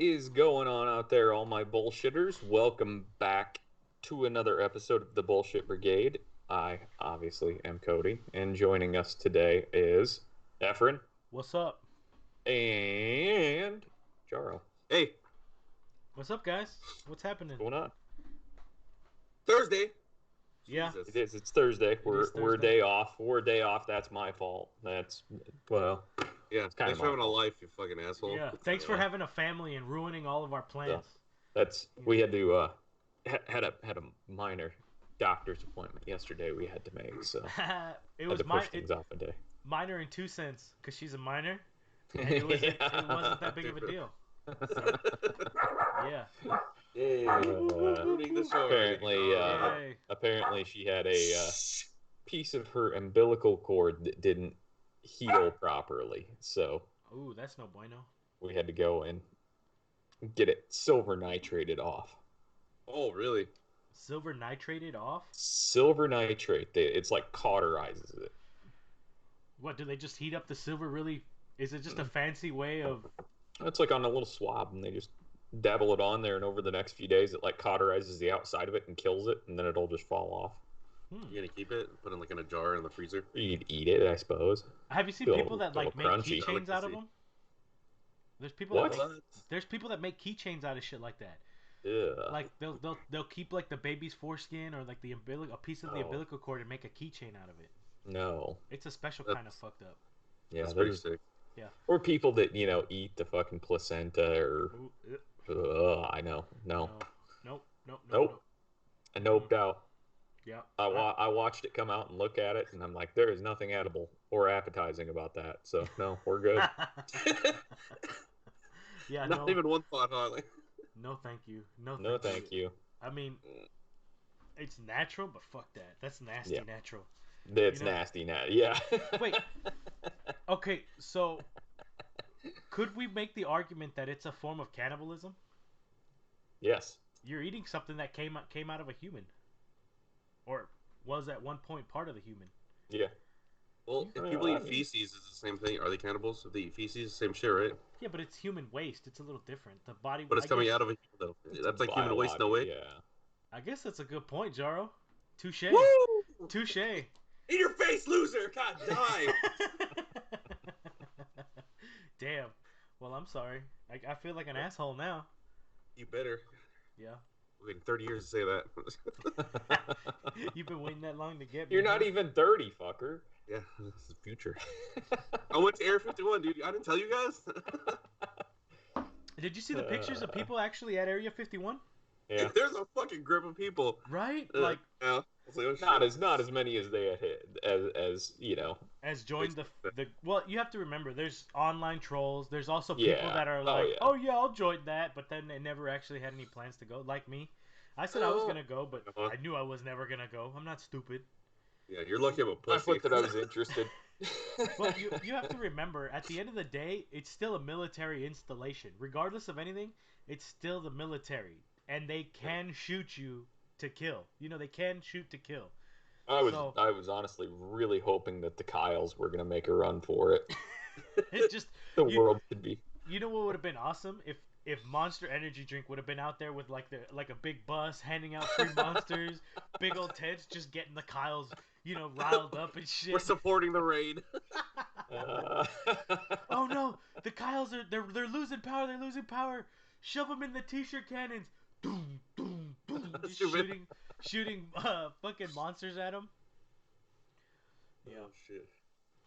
is going on out there, all my bullshitters? Welcome back to another episode of the Bullshit Brigade. I obviously am Cody, and joining us today is Efren What's up? and Jaro. Hey, What's up, guys? What's happening? What's going on? Thursday. Yeah. Jesus. It is. It's Thursday. We're a Thursday. day off. We're a day off. That's my fault. That's well. Yeah, kind thanks of for having my a fault. life, you fucking asshole. Yeah. Thanks for having a family and ruining all of our plans. That's we had to had a minor doctor's appointment yesterday. We had to make so It had was to push things off a day. minor in 2 cents because she's a minor, and it wasn't that big of a deal. So, yeah. Ruining the show already. Apparently she had a piece of her umbilical cord that didn't heal properly, so Ooh, that's no bueno. we had to go and get it silver nitrated off. Oh, really? Silver nitrated off? Silver nitrate, it's like cauterizes it. What, do they just heat up the silver really? Is it just a fancy way of... It's like on a little swab, and they just dabble it on there, and over the next few days it like cauterizes the outside of it and kills it, and then it'll just fall off. You gonna keep it? Put it like in a jar in the freezer? You could eat it, I suppose. Have you seen Feel- people that like feel make crunchy. keychains out of them? There's people What? there's people that make keychains out of shit like that. Yeah. Like they'll keep like the baby's foreskin or like the a piece of the Oh. umbilical cord and make a keychain out of it. No. It's a special kind of That's- fucked up. Yeah, That's pretty there's sick. or people that eat the fucking placenta or. Ooh, I know. No. Nope. I noped out. Yeah. I watched it come out and look at it, and I'm like, there is nothing edible or appetizing about that. So no, we're good. Yeah. Not No. even one thought, huh? No, thank you. No, thank you. I mean, it's natural, but fuck that. That's nasty. Yeah. Natural. It's You know- nasty now. Yeah. Wait. Okay, so could we make the argument that it's a form of cannibalism? Yes. You're eating something that came out of a human, or was at one point part of the human. Yeah. Well, if Yeah, people I eat mean- feces, it's the same thing. Are they cannibals? If they eat feces, same shit, right? Yeah, but it's human waste. It's a little different. The body. But it's I coming guess, out of a human, though. That's like human waste, no way. Yeah. I guess that's a good point, Jaro. Touche. Woo! Touche. In your face, loser! God, die! Damn. Well, I'm sorry. I feel like an asshole now. You better. Yeah. Waiting 30 years to say that. You've been waiting that long to get me. You're not huh? even 30, fucker. Yeah, this is the future. I went to Area 51, dude. I didn't tell you guys. Did you see the pictures of people actually at Area 51? Yeah. There's a fucking group of people. Right? Like, Yeah. I was like, oh, shit. Not as many as they had hit, as as joined the well, you have to remember there's online trolls, there's also people Yeah. that are Oh, like, yeah. oh yeah, I'll join that, but then they never actually had any plans to go, like me. I said I was gonna go, but I knew I was never gonna go. I'm not stupid. Yeah, you're lucky I'm a I pussy. put that I was interested. Well, you have to remember, at the end of the day, it's still a military installation. Regardless of anything, it's still the military, and they can shoot you to kill. They can shoot to kill. I So- was honestly really hoping that the Kyles were gonna make a run for it. It's just The You- world could be. You know what would have been awesome if Monster Energy Drink would have been out there with like a big bus handing out free monsters, big old tents, just getting the Kyles, riled up and shit. We're supporting the raid. Oh no, the Kyles they're losing power. They're losing power. Shove them in the t-shirt cannons. Doom, doom, doom. Just Stupid. shooting fucking monsters at them. Yeah, Oh, shit.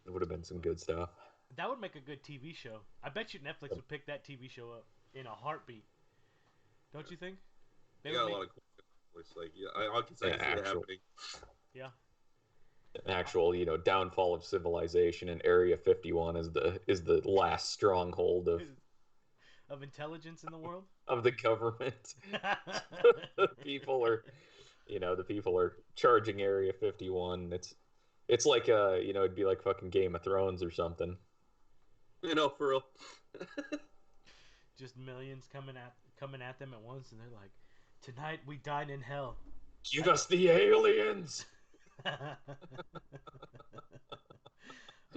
It would have been some good stuff. that would make a good TV show. I bet you Netflix would pick that TV show up in a heartbeat. Don't you think? They They got would a lot of cool shit. Like, yeah, I can see Yeah, it actual- happening. An actual, downfall of civilization, and Area 51 is the last stronghold of intelligence in the world. of the government. The people are charging Area 51. It's like it'd be like fucking Game of Thrones or something. For real. Just millions coming at them at once, and they're like, "Tonight we dine in hell." Give us the aliens.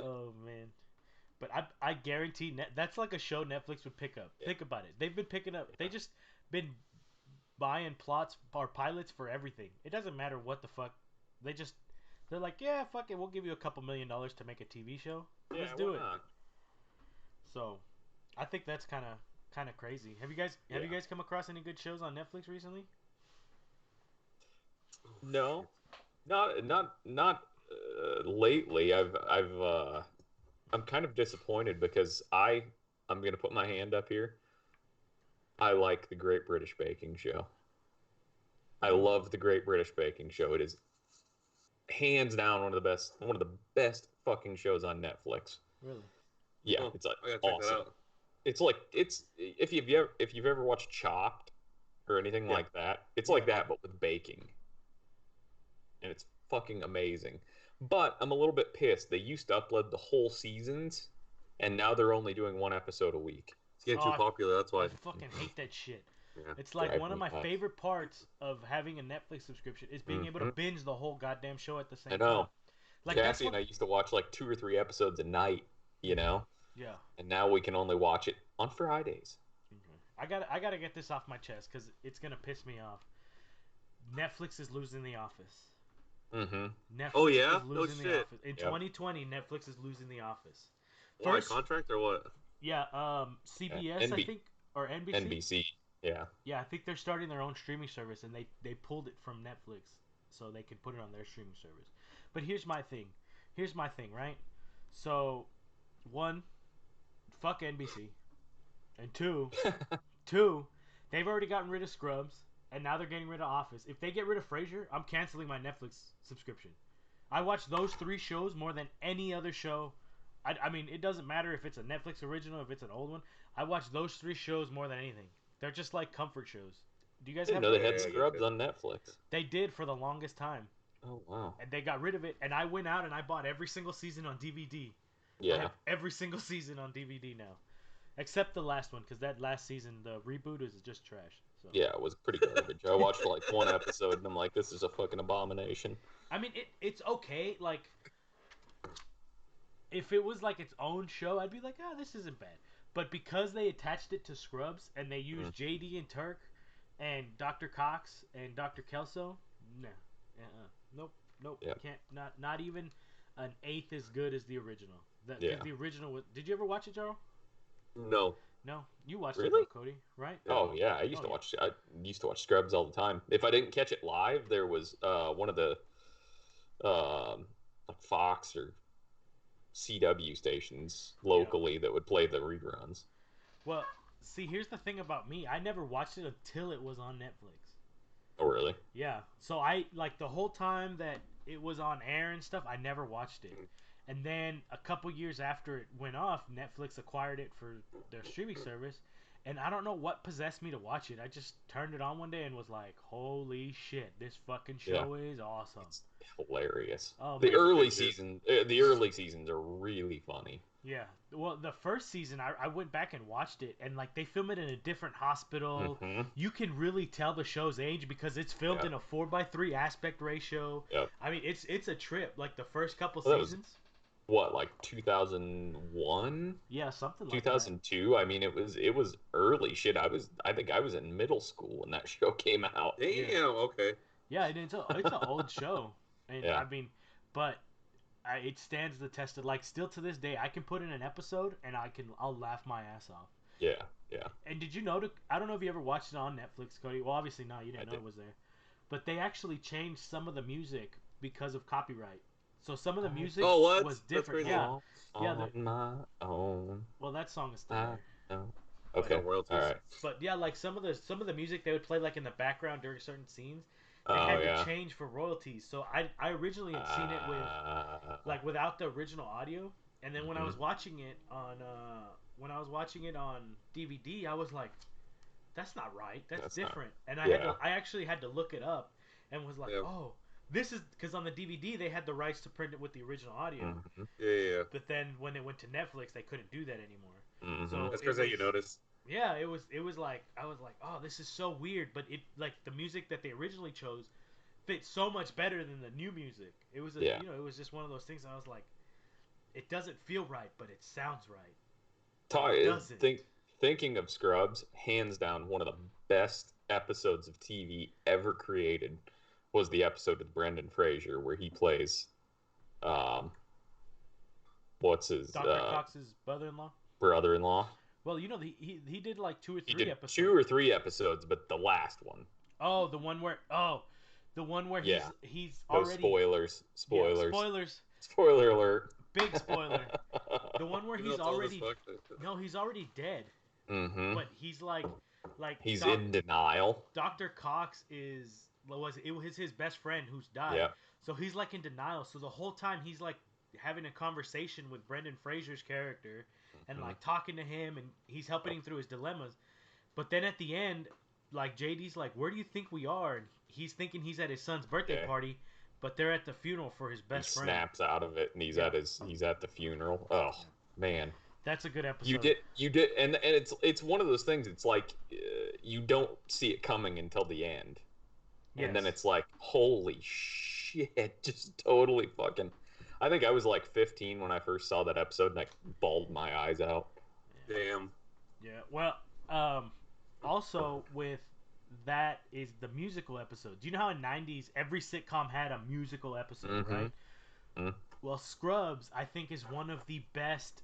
Oh man, But I guarantee that's like a show Netflix would pick up. Yeah. Think about it. They've been picking up. They just been buying plots or pilots for everything. It doesn't matter what the fuck. They're like, yeah, fuck it. We'll give you a couple $1,000,000 to make a TV show. Yeah, Let's do why it. not? So, I think that's kind of crazy. Have you guys come across any good shows on Netflix recently? No, not lately. I'm kind of disappointed because I'm gonna put my hand up here. I like the Great British Baking Show. I love the Great British Baking Show. It is hands down one of the best fucking shows on Netflix. Really? Yeah, Oh, it's like I gotta check that awesome. out. It's like if you've ever watched Chopped or anything Yeah. like that, it's like that but with baking. And it's fucking amazing. But I'm a little bit pissed. They used to upload the whole seasons, and now they're only doing one episode a week. It's getting Oh, too popular. That's why. I fucking hate that shit. Yeah. It's like Drive one of me my nuts. favorite parts of having a Netflix subscription is being able to Mhm. binge the whole goddamn show at the same I know. time. Like that's Cassie what, and I used to watch like 2 or 3 episodes a night, you know, yeah. and now we can only watch it on Fridays. I gotta get this off my chest because it's gonna piss me off. Netflix is losing The Office. Mm-hmm. Netflix Oh, yeah? is No losing The shit. Office. In Yep. 2020, Netflix is losing The Office. Why, First, contract or what? yeah, CBS, I think, or NBC. NBC, yeah. Yeah, I think they're starting their own streaming service, and they pulled it from Netflix so they could put it on their streaming service. But here's my thing. Right? So, one, fuck NBC, and two, they've already gotten rid of Scrubs, and now they're getting rid of Office. If they get rid of Frasier, I'm canceling my Netflix subscription. I watch those 3 shows more than any other show. I mean, it doesn't matter if it's a Netflix original, if it's an old one. I watch those 3 shows more than anything. They're just like comfort shows. Do you guys I have? didn't know they Yeah, had I get Scrubs you. on Netflix. They did for the longest time, Oh wow. and they got rid of it. And I went out and I bought every single season on DVD. I Yeah. have every single season on DVD now, except the last one, because that last season, the reboot, is just trash. So. Yeah, it was pretty garbage. I watched like 1 episode and I'm like, this is a fucking abomination. I mean, it's okay. Like, if it was like its own show, I'd be like, this isn't bad. But because they attached it to Scrubs and they used JD and Turk and Dr. Cox and Dr. Kelso, nah, nope, Yep. can't. Not even an eighth as good as the original. Yeah. The original was. Did you ever watch it, Jarl? No. No, you watched it, Really? though, Cody, right? Oh yeah, I used to watch Scrubs all the time. If I didn't catch it live, there was one of the like Fox or CW stations locally that would play the reruns. Well, see, here's the thing about me. I never watched it until it was on Netflix. Oh really? Yeah. So I like the whole time that it was on air and stuff, I never watched it. And then a couple years after it went off, Netflix acquired it for their streaming service. And I don't know what possessed me to watch it. I just turned it on one day and was like, "Holy shit, this fucking show is awesome." It's hilarious. Oh, The man. early seasons are really funny. Yeah. Well, the first season, I went back and watched it, and like they film it in a different hospital. Mhm. You can really tell the show's age because it's filmed Yeah. in a 4:3 aspect ratio. Yep. I mean, it's a trip. Like the first couple Well, that was- seasons. What, like 2001? Yeah, something like 2002? I mean, it was early shit. I think I was in middle school when that show came out. Damn. Yeah. Okay. that. Yeah, it's an old show, and Yeah. I mean, but it stands the test of like still to this day. I can put in an episode and I'll laugh my ass off. Yeah, yeah. And did you know? I don't know if you ever watched it on Netflix, Cody. Well, obviously not. You didn't know did. it was there. But they actually changed some of the music because of copyright. So some of the music Oh, what? was That's different. crazy. Yeah. Yeah, On my own. Well, that song is still I there. know. Okay. No royalties. All right. But yeah, like some of the music they would play like in the background during certain scenes, they Oh had yeah. to change for royalties. So I originally had seen it with like without the original audio, and then when I was watching it on DVD, I was like, that's not right. That's not- different. And yeah. I actually had to look it up, and was like, Yeah. oh, this is because on the DVD they had the rights to print it with the original audio, Mhm, Yeah. but then when it went to Netflix, they couldn't do that anymore. mhm. So That's it crazy how you was- notice. Yeah, it was like I was like, oh, this is so weird, but it like the music that they originally chose fit so much better than the new music. It was Yeah. it was just one of those things. I was like, it doesn't feel right, but it sounds right. Talk, Doesn't. thinking of Scrubs, hands down, one of the best episodes of TV ever created was the episode with Brendan Fraser where he plays, um, what's his Dr. Cox's brother-in-law. brother-in-law. Well, you know, he did like 2 or 3 He did episodes. 2 or 3 episodes, but the last one. Oh, the one where Yeah. he's Those already spoilers. Yeah, spoilers. Spoiler alert. Big spoiler. The one where Even he's though it's old as already fuck. no, he's already dead. Mm-hmm. But he's like He's in denial. Dr. Cox was his best friend who's died. Yeah. So he's like in denial. So the whole time he's like having a conversation with Brendan Fraser's character and like talking to him and he's helping him through his dilemmas. But then at the end, like JD's like, "Where do you think we are?" And he's thinking he's at his son's birthday party, but they're at the funeral for his best friend. Snaps out of it and he's at the funeral. Oh man. That's a good episode. You did, and it's one of those things. It's like you don't see it coming until the end, and then it's like, holy shit, just totally fucking. I think I was like 15 when I first saw that episode, and I bawled my eyes out. Damn. Yeah. Well, also with that is the musical episode. Do you know how in '90s every sitcom had a musical episode, right? Mm-hmm. Well, Scrubs I think is one of the best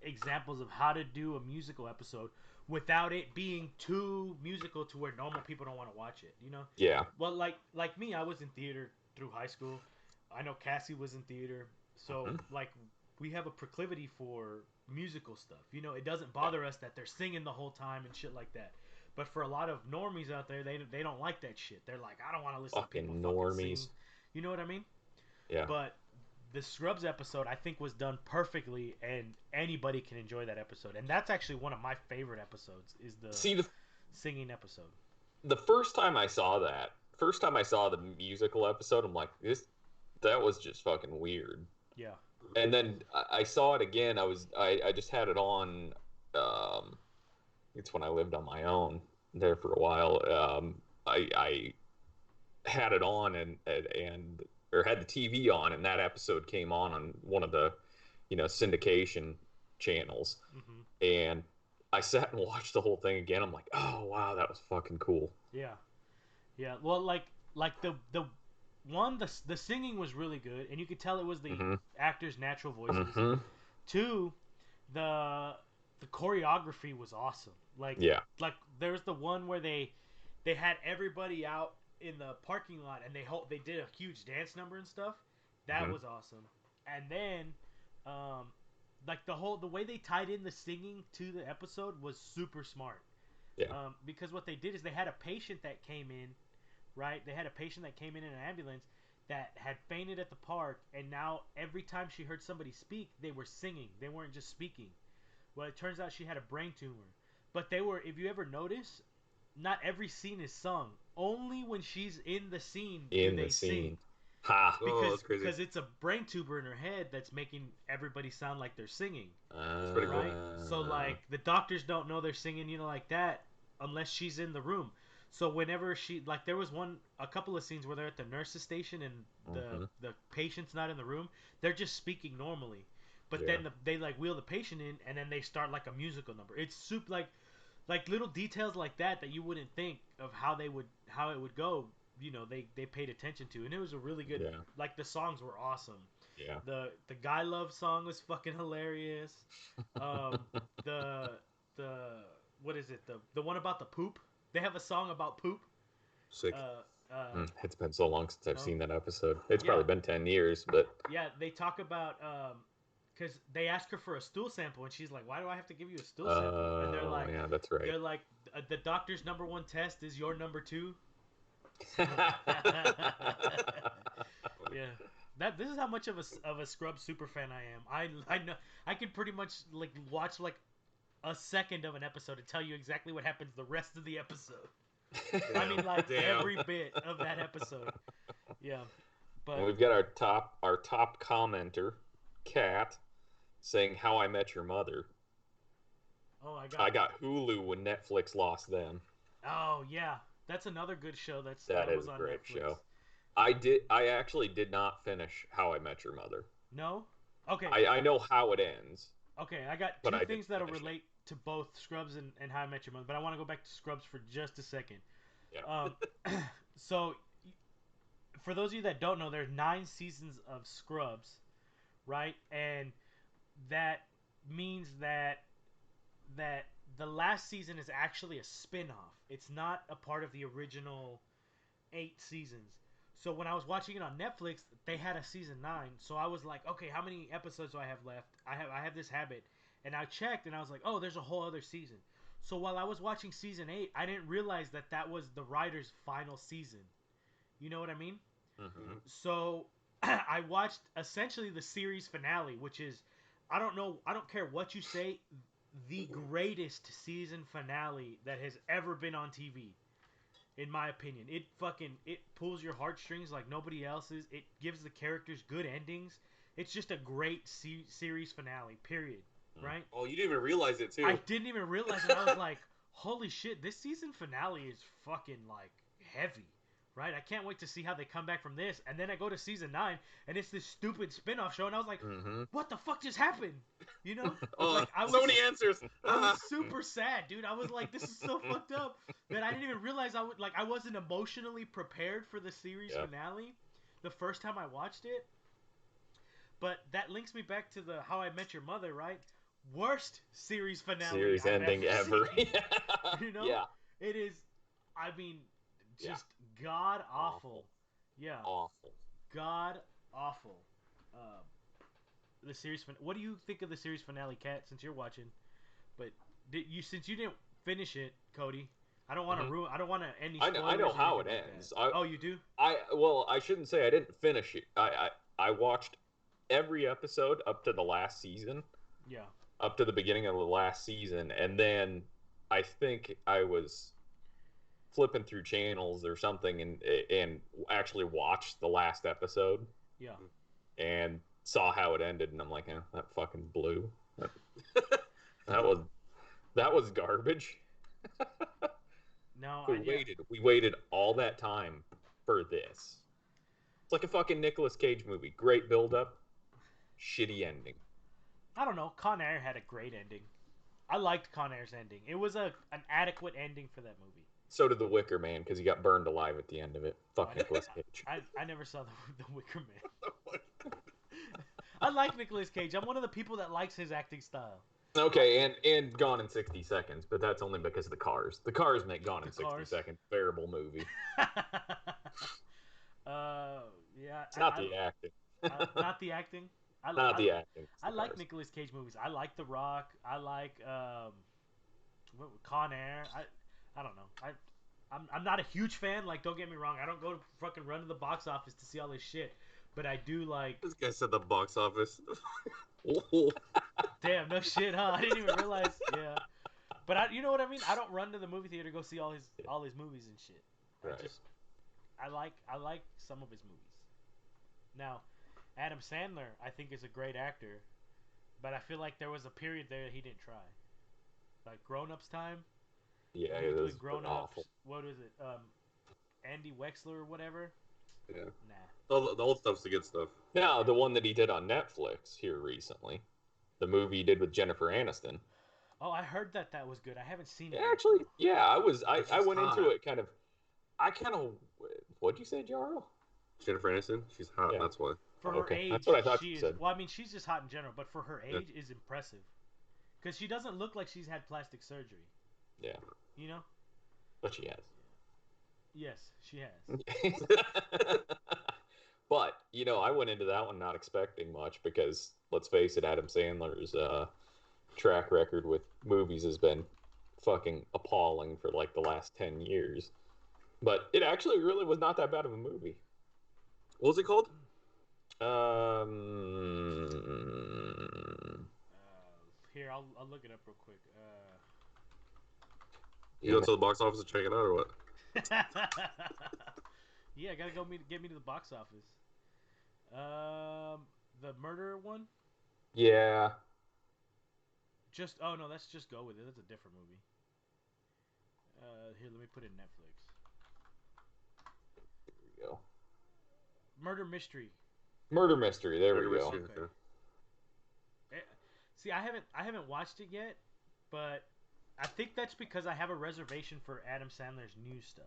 examples of how to do a musical episode without it being too musical to where normal people don't want to watch it, you know? Yeah. Well, like me, I was in theater through high school. I know Cassie was in theater. So, like, we have a proclivity for musical stuff. You know, it doesn't bother us that they're singing the whole time and shit like that. But for a lot of normies out there, they don't like that shit. They're like, I don't want to listen to people normies. fucking sing. You know what I mean? Yeah. But the Scrubs episode, I think, was done perfectly, and anybody can enjoy that episode. And that's actually one of my favorite episodes, is the singing episode. The first time I saw the musical episode, I'm like, that was just fucking weird. Yeah. And then I saw it again. I just had it on. It's when I lived on my own there for a while. I had it on and or had the TV on, and that episode came on one of the, syndication channels. Mm-hmm. And I sat and watched the whole thing again. I'm like, oh wow, that was fucking cool. Yeah, yeah. Well, like the singing was really good, and you could tell it was the actors' natural voices. Mm-hmm. 2, the choreography was awesome. Like there's the one where they had everybody out in the parking lot and they did a huge dance number and stuff. That was awesome. And then like the way they tied in the singing to the episode was super smart. Yeah. Because what they did is they had a patient that came in, right? They had a patient that came in an ambulance that had fainted at the park, and now every time she heard somebody speak, they were singing. They weren't just speaking. Well, it turns out she had a brain tumor. But if you ever notice, not every scene is sung. Only when she's in the scene do they sing. Ha! Because it's a brain tumor in her head that's making everybody sound like they're singing. That's pretty cool. Right? So, like, the doctors don't know they're singing, like that, unless she's in the room. So whenever there was a couple of scenes where they're at the nurse's station and the patient's not in the room, they're just speaking normally. But then they like wheel the patient in, and then they start like a musical number. It's super like little details like that you wouldn't think of how it would go. They paid attention to, and it was a really good. Yeah. Like the songs were awesome. Yeah. The Guy Love song was fucking hilarious. The what is it? The one about the poop. They have a song about poop. Sick. It's been so long since I've seen that episode. It's probably been 10 years, but yeah, they talk about because they ask her for a stool sample, and she's like, "Why do I have to give you a stool sample?" And they're like, "Yeah, that's right." They're like, "The doctor's number 1 test is your number 2." Yeah, this is how much of a Scrubs super fan I am. I know I can pretty much like watch like a second of an episode and tell you exactly what happens the rest of the episode. I mean, like every bit of that episode. Yeah, but and we've got our top commenter, Kat, saying "How I Met Your Mother." Oh, I got Hulu when Netflix lost them. Oh yeah, that's another good show. That is was on a great Netflix. show. I actually did not finish How I Met Your Mother. No. Okay, I know how it ends, okay. I got but two I didn't things that'll finish it. relate to both Scrubs and How I Met Your Mother, but I want to go back to Scrubs for just a second. Yeah. Um, so for those of you that don't know, there's 9 seasons of Scrubs, right? And that means that the last season is actually a spin-off. It's not a part of the original 8 seasons. So when I was watching it on Netflix, they had a season 9. So I was like, okay, how many episodes do I have left? I have this habit, and I checked, and I was like, oh, there's a whole other season. So while I was watching season 8, I didn't realize that was the writer's final season. You know what I mean? Mm-hmm. So I watched essentially the series finale, which is, I don't know, I don't care what you say, the greatest season finale that has ever been on TV, in my opinion. It pulls your heartstrings like nobody else's. It gives the characters good endings. It's just a great series finale. Period. Right? Oh, you didn't even realize it I too. didn't even realize it. I was like, holy shit, this season finale is fucking like heavy. Right? I can't wait to see how they come back from this. And then I go to season 9 and it's this stupid spin-off show and I was like, Mm-hmm. what the fuck just happened? You know? Oh, Like I so was many answers. I was super sad, dude. I was like, this is so fucked up that I didn't even realize I wasn't emotionally prepared for the series Yeah. finale the first time I watched it. But that links me back to the How I Met Your Mother, right? Worst series finale Series I've ending ever. seen. You know? Yeah. It is, I mean, Yeah. just god awful. Awful. Yeah, Awful. god awful. Um, the series. What do you think of the series finale, Kat? Since you're watching, but since you didn't finish it, Cody, I don't want to Mhm. ruin. I don't want to any I spoilers know or how anything it like ends. that. Oh, you do? I shouldn't say I didn't finish it. I watched every episode up to the last season, Yeah. up to the beginning of the last season, and then I think I was flipping through channels or something and actually watched the last episode Yeah. and saw how it ended, and I'm like, that fucking blew. That, that was that was garbage. No, We yeah. waited all that time for this. It's like a fucking Nicolas Cage movie. Great build up, shitty ending. I don't know. Con Air had a great ending. I liked Con Air's ending. It was an adequate ending for that movie. So did the Wicker Man because he got burned alive at the end of it. Oh, Fuck Nicolas Cage. I never saw the Wicker Man. I like Nicolas Cage. I'm one of the people that likes his acting style. Okay, and Gone in 60 Seconds, but that's only because of the cars. The cars make Gone in The 60 Cars. Seconds a bearable movie. Yeah. It's not the acting. Not the acting. Not the acting. It's I the like cars. Nicolas Cage movies. I like The Rock. I like Con Air. I don't know. I'm not a huge fan. Like, don't get me wrong. I don't go to fucking run to the box office to see all this shit. But I do like. This guy said the box office. Damn, no shit, huh? I didn't even realize. Yeah. But you know what I mean. I don't run to the movie theater to go see all his movies and shit. Right. I like some of his movies. Now, Adam Sandler, I think, is a great actor, but I feel like there was a period there that he didn't try. Like Grown Ups time. Yeah, He was it doing was Grown Ups. awful. What was it? Andy Wexler or whatever. Yeah. Nah. The old stuff's the good stuff. No, the one that he did on Netflix here recently. The movie he did with Jennifer Aniston. Oh, I heard that was good. I haven't seen it. Actually, yeah, I She's went hot. into it what'd you say, Jaro? Jennifer Aniston, she's hot. Yeah. That's why. For her Okay, age, that's what I thought she you is. said. Well, I mean, she's just hot in general, but for her Yeah. age, is impressive. Because she doesn't look like she's had plastic surgery. Yeah, You know? but she has. Yes, she has. But I went into that one not expecting much because let's face it, Adam Sandler's track record with movies has been fucking appalling for like the last 10 years. But it actually really was not that bad of a movie. What was it called? Here, I'll look it up real quick. You go to the box office and check it out, or what? Yeah, I gotta get me to the box office. The murder one. Yeah. Oh no, that's Just Go With It. That's a different movie. Here, let me put it in Netflix. Here we go. Murder Mystery. Murder Mystery. There we Murder go. Mystery, okay. See, I haven't watched it yet, but I think that's because I have a reservation for Adam Sandler's new stuff.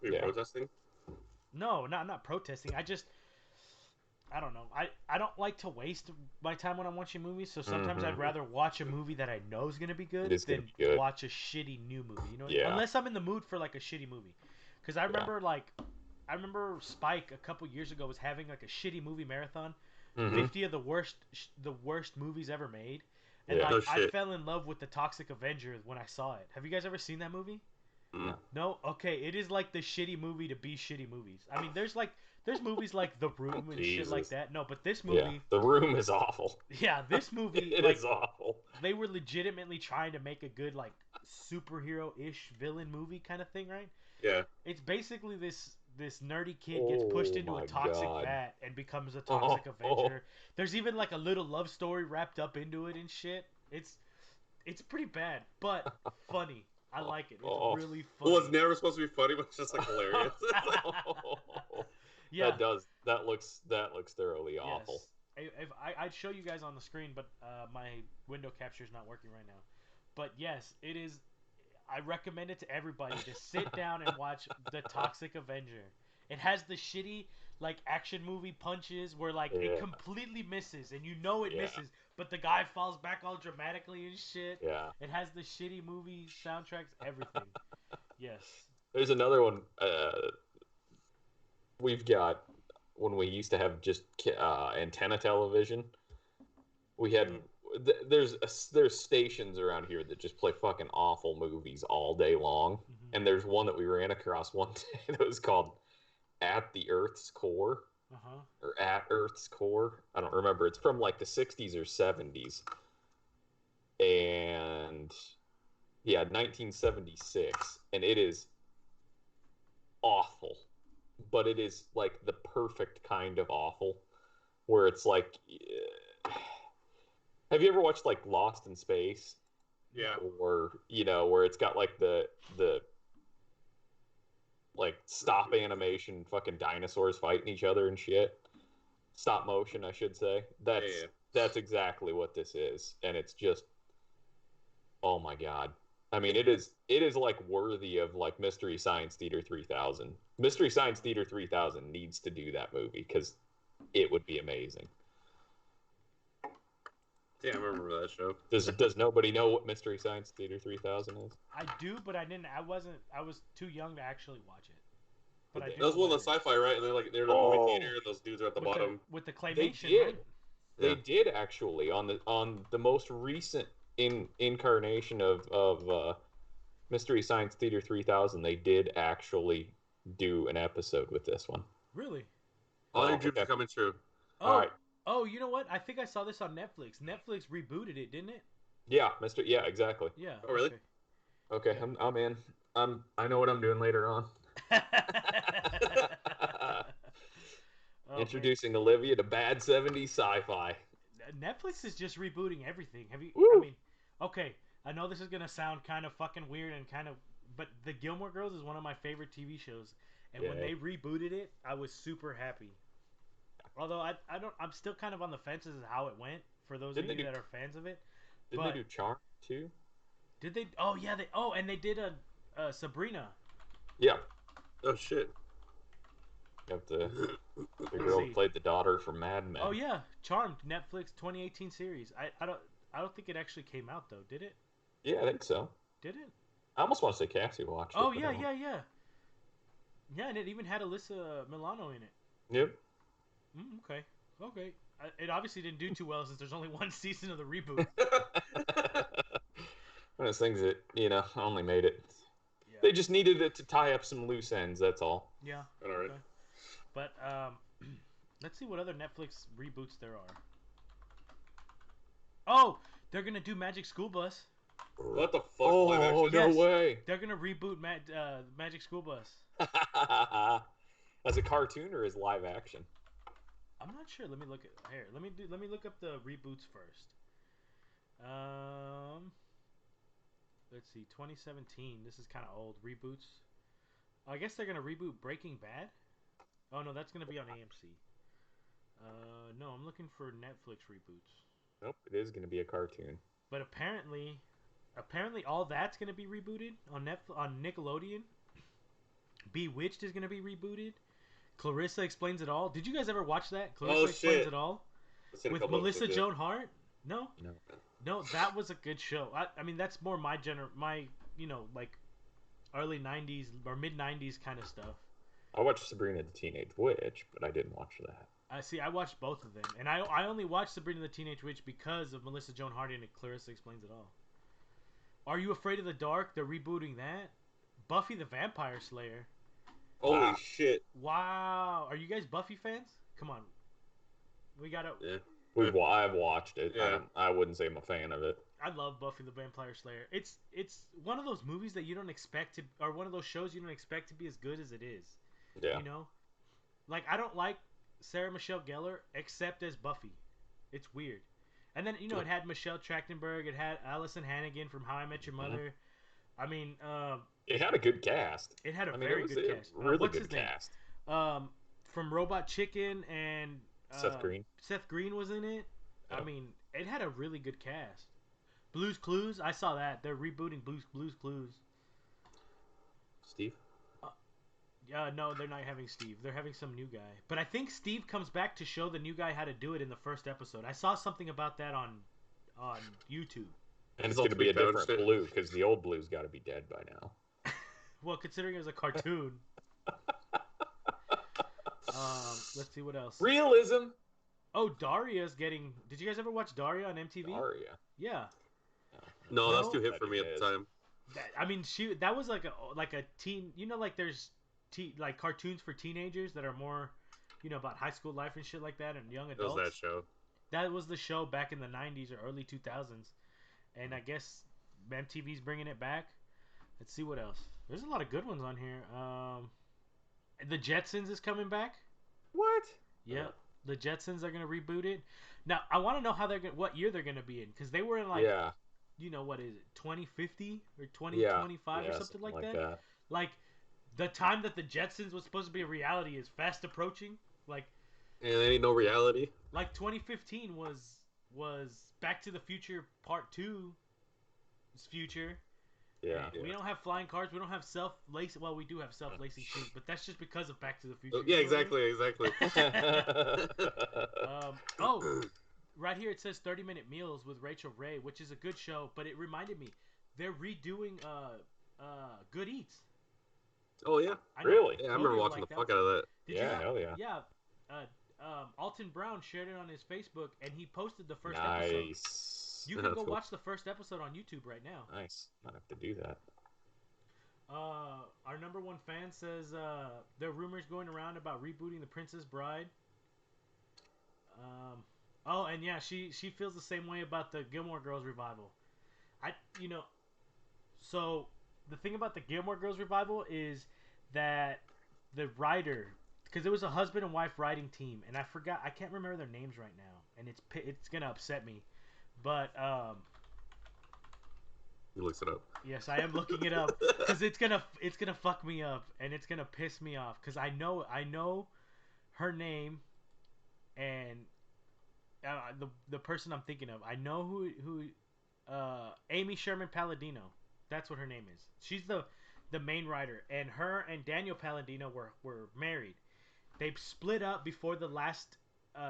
Are you protesting? No, not protesting. I don't know. I don't like to waste my time when I'm watching movies, so sometimes I'd rather watch a movie that I know is gonna be good than watch a shitty new movie. You know, unless I'm in the mood for like a shitty movie. Because I remember I remember Spike a couple years ago was having like a shitty movie marathon, 50 of the worst movies ever made, and I fell in love with the Toxic Avenger when I saw it. Have you guys ever seen that movie? No. No? Okay, it is like the shitty movie to be shitty movies. I mean, there's movies like The Room and shit like that. No, but this movie... Yeah, The Room is awful. Yeah, this movie... It is awful. They were legitimately trying to make a good, like, superhero-ish villain movie kind of thing, right? Yeah. It's basically this nerdy kid gets pushed into a toxic vat and becomes a Toxic Avenger. There's even, like, a little love story wrapped up into it and shit. It's pretty bad, but funny. I like it. It's really funny. Well, it's never supposed to be funny, but it's just like hilarious. Yeah, that looks thoroughly awful. If I'd show you guys on the screen, but my window capture is not working right now. But yes, it is. I recommend it to everybody. Just sit down and watch The Toxic Avenger. It has the shitty like action movie punches where like it completely misses and you know it misses, but the guy falls back all dramatically and shit. Yeah. It has the shitty movie soundtracks, everything. Yes. There's another one. We've got when we used to have just antenna television. We had there's stations around here that just play fucking awful movies all day long, and there's one that we ran across one day that was called At the Earth's Core. Or At Earth's Core. I don't remember. It's from like the 60s or 70s. And yeah, 1976. And it is awful. But it is like the perfect kind of awful. Where it's like... have you ever watched like Lost in Space? Yeah. Or, you know, where it's got like the like stop animation fucking dinosaurs fighting each other and shit. Stop motion, I should say. That's exactly what this is. And it's just, oh my god. I mean, it is like worthy of like Mystery Science Theater 3000. Mystery Science Theater 3000 needs to do that movie because it would be amazing. Yeah, I remember that show. Does nobody know what Mystery Science Theater 3000 is? I do, but I didn't. I was too young to actually watch it. But I do. That was one of the sci-fi, right? And they're in the movie theater, and those dudes are at the bottom. With the claymation, right? They did actually on the most recent incarnation of Mystery Science Theater 3000. They did actually do an episode with this one. Really? All your dreams are coming true. All right. Oh, you know what? I think I saw this on Netflix. Netflix rebooted it, didn't it? Yeah, Yeah, exactly. Yeah. Oh, really? Okay, yeah. I'm in. I know what I'm doing later on. Introducing Olivia to bad 70s sci-fi. Netflix is just rebooting everything. Have you? Woo! I mean, okay. I know this is gonna sound kind of fucking weird and but the Gilmore Girls is one of my favorite TV shows, and when they rebooted it, I was super happy. Although I'm still kind of on the fence as to how it went for those of you that are fans of it. Didn't they do Charm too? Did they? Oh yeah, and they did a Sabrina. Yeah. Oh shit. Got the girl who played the daughter from Mad Men. Oh yeah, Charmed, Netflix 2018 series. I don't think it actually came out though, did it? Yeah, I think so. Did it? I almost want to say Cassie watched it. Oh yeah. Yeah, and it even had Alyssa Milano in it. Yep. Okay. It obviously didn't do too well since there's only one season of the reboot. One of those things that, only made it. Yeah. They just needed it to tie up some loose ends, that's all. Yeah. All right. Okay. But, let's see what other Netflix reboots there are. Oh! They're gonna do Magic School Bus. What the fuck? Oh, no way. They're gonna reboot Magic School Bus. As a cartoon or as live action? I'm not sure. Let me look at here. Let me look up the reboots first. Let's see. 2017. This is kind of old reboots. I guess they're gonna reboot Breaking Bad. Oh no, that's gonna be on AMC. No, I'm looking for Netflix reboots. Nope, it is going to be a cartoon. But apparently all that's going to be rebooted on Nickelodeon. Bewitched is going to be rebooted. Clarissa Explains It All. Did you guys ever watch that? Clarissa Oh Explains shit! It All I've seen a with couple Melissa episodes, yeah. Joan Hart? No, No. no, that was a good show. I mean, that's more my like early '90s or mid '90s kind of stuff. I watched Sabrina the Teenage Witch, but I didn't watch that. I see. I watched both of them, and I only watched Sabrina the Teenage Witch because of Melissa Joan Hart and Clarissa Explains It All. Are You Afraid of the Dark? They're rebooting that. Buffy the Vampire Slayer. Holy Wow. shit! Wow. Are you guys Buffy fans? Come on. We gotta. Yeah. I've watched it. Yeah. I wouldn't say I'm a fan of it. I love Buffy the Vampire Slayer. It's one of those movies that you don't expect to, or one of those shows you don't expect to be as good as it is. Yeah. You know, like I don't like Sarah Michelle Gellar except as Buffy. It's weird. And then it had Michelle Trachtenberg, it had Allison Hannigan from How I Met Your Mother. I mean, It had a good cast. it had a I mean, very it was good a cast. really What's good his name? cast. From Robot Chicken and Seth Green. Seth Green was in it. Yeah. I mean, it had a really good cast. Blue's Clues, I saw that. They're rebooting Blue's Clues. Steve. No, they're not having Steve. They're having some new guy. But I think Steve comes back to show the new guy how to do it in the first episode. I saw something about that on YouTube. And it's all going to be a freaked out and different shit. Blue because the old Blue's got to be dead by now. Well, considering it was a cartoon. Let's see what else. Realism. Oh, Daria's getting. Did you guys ever watch Daria on MTV? Daria. Yeah. No, that's too No, hip for me at the time. I mean, that was like a teen. Like there's like cartoons for teenagers that are more, about high school life and shit like that, and young It adults. was that show. That was the show back in the '90s or early 2000s, and I guess MTV's bringing it back. Let's see what else. There's a lot of good ones on here. The Jetsons is coming back. What? Yeah, the Jetsons are gonna reboot it. Now I want to know what year they're gonna be in, because they were in like, what is it, 2050 or 2025 or something like that. Like the time that the Jetsons was supposed to be a reality is fast approaching. Like, And there ain't no reality. like 2015 was Back to the Future Part 2's future. Yeah. We don't have flying cars. We don't have self-lacing. Well, we do have self-lacing shoes, but that's just because of Back to the Future. Yeah, exactly. Right here it says 30-minute meals with Rachel Ray, which is a good show, but it reminded me they're redoing Good Eats. Oh yeah, really? Yeah, I remember watching the fuck out of that. Hell yeah. Yeah. Alton Brown shared it on his Facebook, and he posted the first episode. Nice. You can go watch the first episode on YouTube right now. Nice. Might have to do that. Our number one fan says there are rumors going around about rebooting The Princess Bride. And yeah, she feels the same way about the Gilmore Girls revival. So the thing about the Gilmore Girls revival is that the writer, because it was a husband and wife writing team, and I can't remember their names right now, and it's gonna upset me, but You looked it up. yes, I am looking it up because it's gonna fuck me up and it's gonna piss me off because I know her name and the person I'm thinking of. I know who Amy Sherman Palladino. That's what her name is. She's the main writer, and her and Daniel Palladino were married. They split up before the last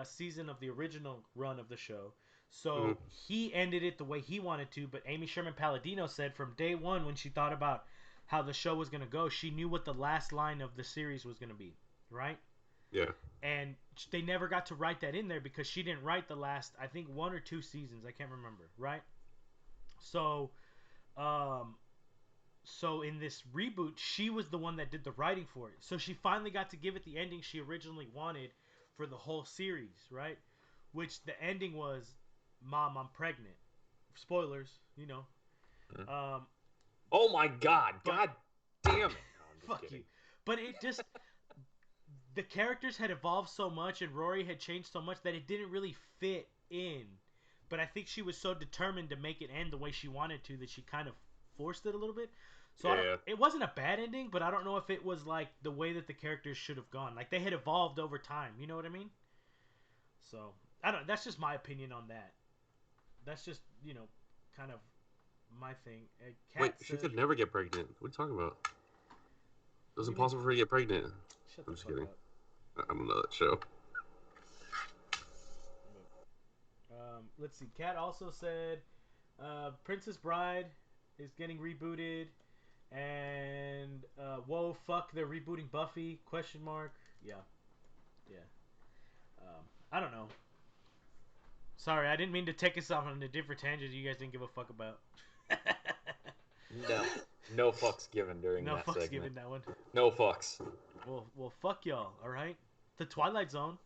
season of the original run of the show. So he ended it the way he wanted to, but Amy Sherman Palladino said from day one when she thought about how the show was going to go, she knew what the last line of the series was going to be, right? Yeah. And they never got to write that in there because she didn't write the last, I think, 1 or 2 seasons. I can't remember, right? So, so in this reboot, she was the one that did the writing for it. So she finally got to give it the ending she originally wanted for the whole series, right? Which the ending was, Mom, I'm pregnant. Spoilers, Oh my God! God damn it! No, I'm just fuck kidding. you. But it just the characters had evolved so much and Rory had changed so much that it didn't really fit in. But I think she was so determined to make it end the way she wanted to that she kind of forced it a little bit. So it wasn't a bad ending, but I don't know if it was like the way that the characters should have gone. Like they had evolved over time. You know what I mean? So I don't. That's just my opinion on that. that's just kind of my thing. Kat Wait, she said, could never get pregnant. What are you talking about? It was What do you impossible for her to get pregnant. shut I'm the just fuck kidding. up. I don't know that show. Let's see. Kat also said Princess Bride is getting rebooted, and whoa, fuck, they're rebooting Buffy? Question mark. Yeah, yeah. I don't know. Sorry, I didn't mean to take us off on a different tangent you guys didn't give a fuck about. No fucks given during No that fucks segment. given that one. No fucks. Well, fuck y'all. All right. The Twilight Zone.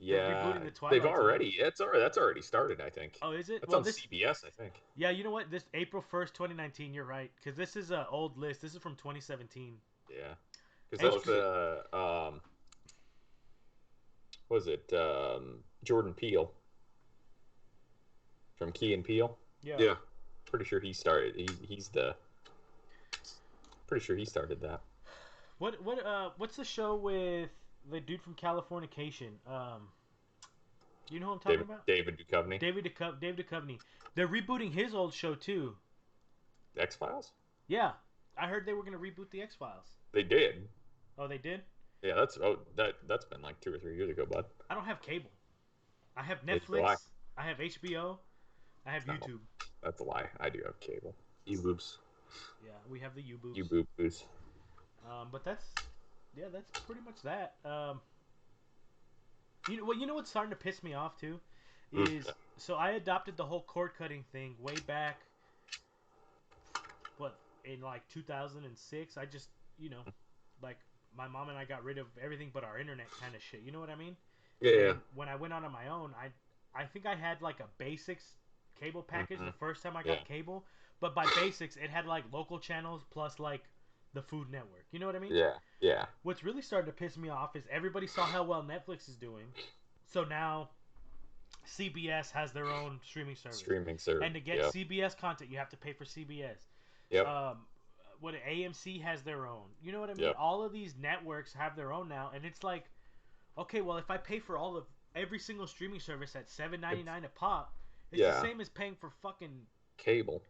They're Yeah, rebooting the they've Twilight Zone. already. That's already started. I think. Oh, is it? That's Well, on this. CBS. I think. Yeah, you know what? This April 1st, 2019. You're right, because this is an old list. This is from 2017. Yeah, because that was HBO. the was it Jordan Peele from Key and Peele? Yeah. Pretty sure he started. He's the. Pretty sure he started that. What's the show with the dude from Californication? You know who I'm talking about? David Duchovny. David Duchovny. They're rebooting his old show too. X Files. Yeah, I heard they were gonna reboot the X Files. They did. Oh, they did? Yeah, that's been like 2 or 3 years ago, bud. I don't have cable. I have Neither do Netflix. I have HBO. I have No. YouTube. That's a lie. I do have cable. E-boobs. Yeah, we have the U-boobs. You boo boos. But that's pretty much that. You know what's starting to piss me off too is so I adopted the whole cord cutting thing way back. What, in like 2006? I just like my mom and I got rid of everything but our internet kind of shit. You know what I mean? Yeah. And when I went on my own, I think I had like a basics cable package the first time I got cable, but by basics it had like local channels plus like the Food Network. You know what I mean? Yeah. What's really starting to piss me off is everybody saw how well Netflix is doing, so now CBS has their own streaming service. And to get CBS content, you have to pay for CBS. Yep. What AMC has their own. You know what I mean? Yep. All of these networks have their own now, and it's like, okay, well, if I pay for every single streaming service at $7.99 a pop, it's the same as paying for fucking cable.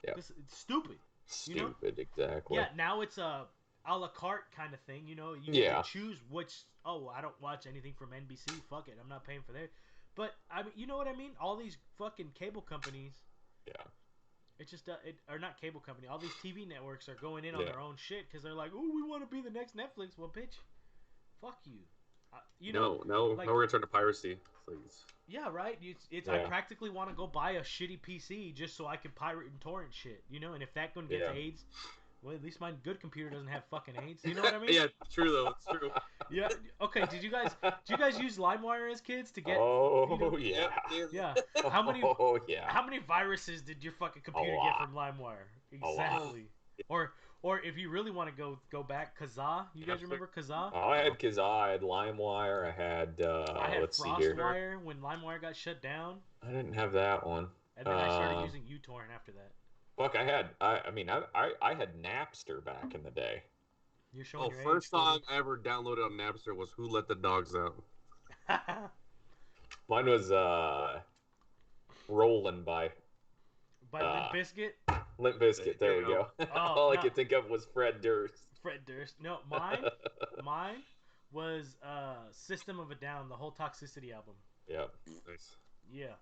Yeah. It's stupid. Stupid, exactly. Yeah, now it's a la carte kind of thing. You get to choose which. Oh, I don't watch anything from NBC. Fuck it, I'm not paying for that. But I mean, you know what I mean? All these fucking cable companies. Yeah. It's just or not cable company. All these TV networks are going in on their own shit because they're like, oh, we want to be the next Netflix. Well, bitch, fuck you. No, like, we're gonna turn to piracy, please. Yeah, right. I practically want to go buy a shitty PC just so I can pirate and torrent shit. And if that one gets AIDS, well, at least my good computer doesn't have fucking AIDS. You know what I mean? Yeah, true though. It's true. Yeah. Okay. Did you guys use LimeWire as kids to get? Oh yeah. Yeah. How many? Oh yeah. How many viruses did your fucking computer get from LimeWire? Exactly. Or if you really want to go back, Kazaa. You guys remember Kazaa? Oh, I had Kazaa. I had LimeWire. I had. I had let's see here. FrostWire when LimeWire got shut down. I didn't have that one. And then I started using uTorrent after that. Fuck, I had. I had Napster back in the day. You're showing your first age, song I ever downloaded on Napster was "Who Let the Dogs Out." Mine was "Rollin' by Limp Bizkit. Limp Bizkit. There we go. All I could think of was Fred Durst. Fred Durst. No, mine was System of a Down, the whole Toxicity album. Yeah. Nice. Yeah,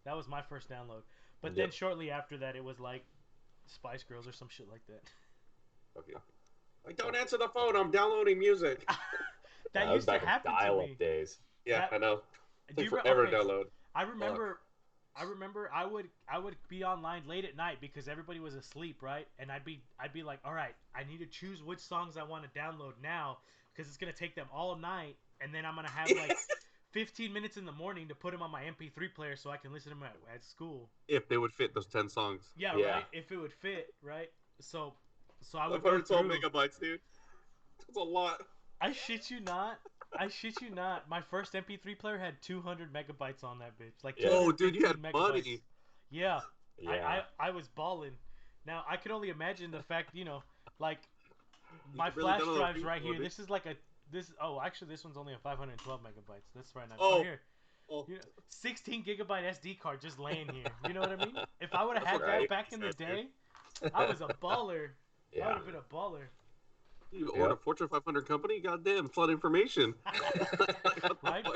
that was my first download. But then shortly after that, it was like Spice Girls or some shit like that. Okay. Like, don't answer the phone. I'm downloading music. that used to happen to me. Days. Yeah, I know. Do you forever download. I remember I would be online late at night because everybody was asleep, right? And I'd be like, all right, I need to choose which songs I want to download now because it's gonna take them all night, and then I'm gonna have like 15 minutes in the morning to put them on my MP3 player so I can listen to them at school. If they would fit those 10 songs. Yeah, right. If it would fit, right? So I would go 112 through. megabytes, dude. That's a lot. I shit you not. My first MP3 player had 200 megabytes on that bitch. Like, oh, dude, you had megabytes. money. Yeah. I was balling. Now I can only imagine the fact, like my flash drive's right here. This is like this. Oh, actually, this one's only a 512 megabytes. That's right now. Oh, here. Oh, 16 gigabyte SD card just laying here. You know what I mean? If I would have That's had right. that back in the day, I was a baller. I Yeah. would have been a baller. you own a Fortune 500 company? Goddamn, flood information. Right?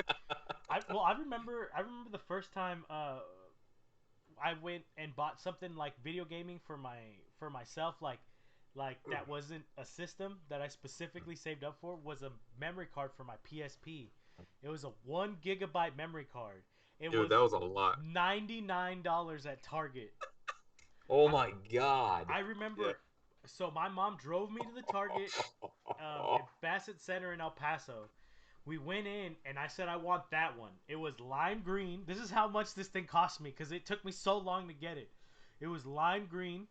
I remember the first time I went and bought something like video gaming for myself, like that wasn't a system that I specifically saved up for, was a memory card for my PSP. It was a 1 gigabyte memory card. It Dude, was that was a lot. $99 at Target. Oh my god. I Yeah. remember. So my mom drove me to the Target at Bassett Center in El Paso. We went in and I said I want that one. It was lime green. This is how much this thing cost me because it took me so long to get it. It was lime green,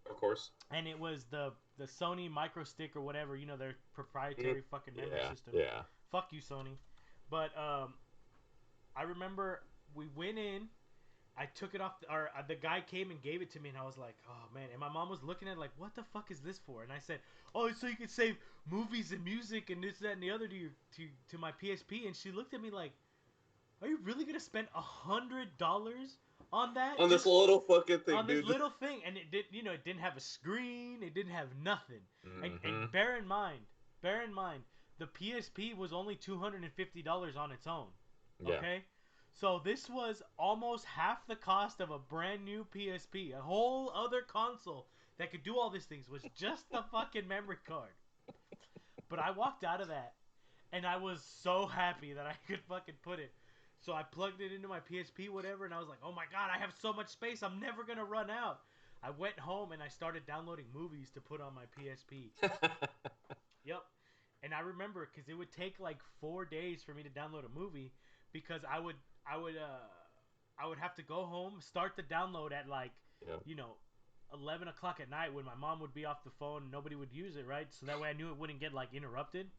Of course. and it was the Sony micro stick or whatever, their proprietary fucking memory system. Yeah. Fuck you, Sony. But I remember we went in. I took it off, or the guy came and gave it to me, and I was like, oh man. And my mom was looking at it like, what the fuck is this for? And I said, oh, it's so you can save movies and music and this, that, and the other to my PSP. And she looked at me like, are you really gonna spend $100 on that? On this little fucking thing, on this dude. little thing, and it didn't have a screen, it didn't have nothing. Mhm. And bear in mind, the PSP was only $250 on its own. Yeah. Okay, so this was almost half the cost of a brand new PSP. A whole other console that could do all these things was just the fucking memory card. But I walked out of that, and I was so happy that I could fucking put it. So I plugged it into my PSP, whatever, and I was like, oh my god, I have so much space, I'm never gonna run out. I went home and I started downloading movies to put on my PSP. Yep. And I remember because it would take like 4 days for me to download a movie because I would have to go home, start the download at like, Yep. 11 o'clock at night when my mom would be off the phone and nobody would use it, right? So that way I knew it wouldn't get like interrupted.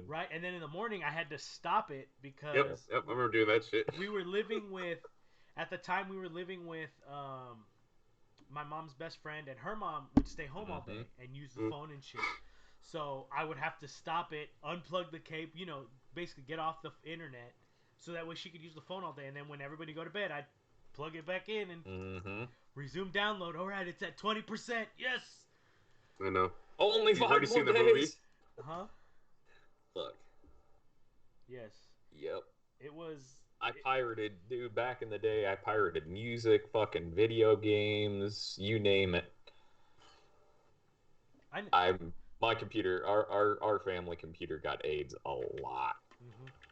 Right? And then in the morning I had to stop it because Yep, I remember doing that shit. we were living with, at the time we were living with my mom's best friend, and her mom would stay home all day and use the phone and shit. So I would have to stop it, unplug the cable, basically get off the internet, so that way she could use the phone all day. And then when everybody go to bed, I'd plug it back in and resume download. All right, it's at 20%. Yes. I know. Only You've 5 already more seen the days. movie? Huh? Fuck. Yes. Yep. It was. I pirated, dude, back in the day, I pirated music, fucking video games, you name it. My computer, our family computer got AIDS a lot.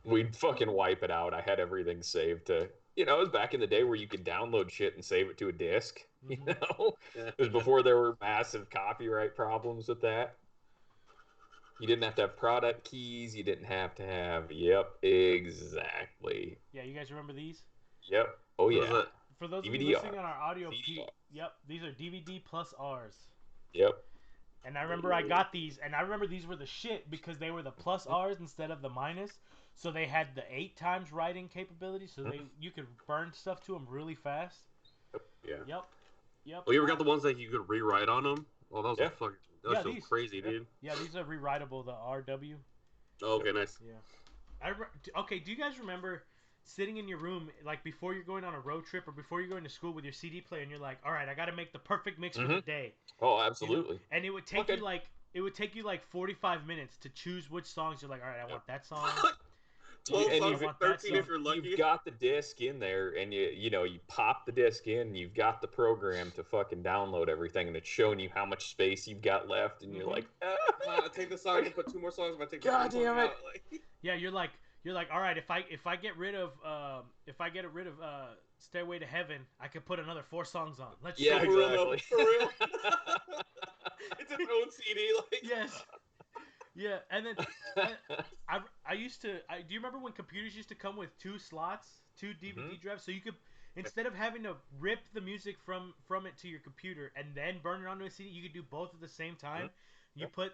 We'd fucking wipe it out. I had everything saved to, it was back in the day where you could download shit and save it to a disc, Yeah. It was before there were massive copyright problems with that. You didn't have to have product keys. You didn't have to have. Yep, exactly. Yeah, you guys remember these? Yep. Oh What is yeah. that? For those of DVD you listening on our audio, CD. yep, these are DVD plus R's. Yep. And I remember I got these, and I remember these were the shit because they were the plus R's instead of the minus. So they had the 8 times writing capability, so you could burn stuff to them really fast. Yeah. Yep. Oh, you ever got the ones that you could rewrite on them? Oh, that was Yeah. a fucking. That's so crazy, dude. Yeah, these are rewritable. The RW. Oh, okay, nice. Yeah. Okay, do you guys remember sitting in your room, like before you're going on a road trip or before you're going to school with your CD player, and you're like, all right, I got to make the perfect mix for the day. Oh, absolutely. And it would take you like 45 minutes to choose which songs you're like, all right, I want that song. 12 And songs, you- 13 if you're lucky. You've got the disc in there, and you pop the disc in. You've got the program to fucking download everything, and it's showing you how much space you've got left, and you're like, Take the song and put 2 more songs. If I take the God song damn it. out, like... Yeah, you're like, all right, if I get rid of Stairway to Heaven, I could put another 4 songs on. Let's Yeah, see. For real, though, exactly. for real. It's its own CD, like. Yes. Yeah, and then I used to. Do you remember when computers used to come with 2 slots, 2 DVD drives, so you could, instead of having to rip the music from it to your computer and then burn it onto a CD, you could do both at the same time. You put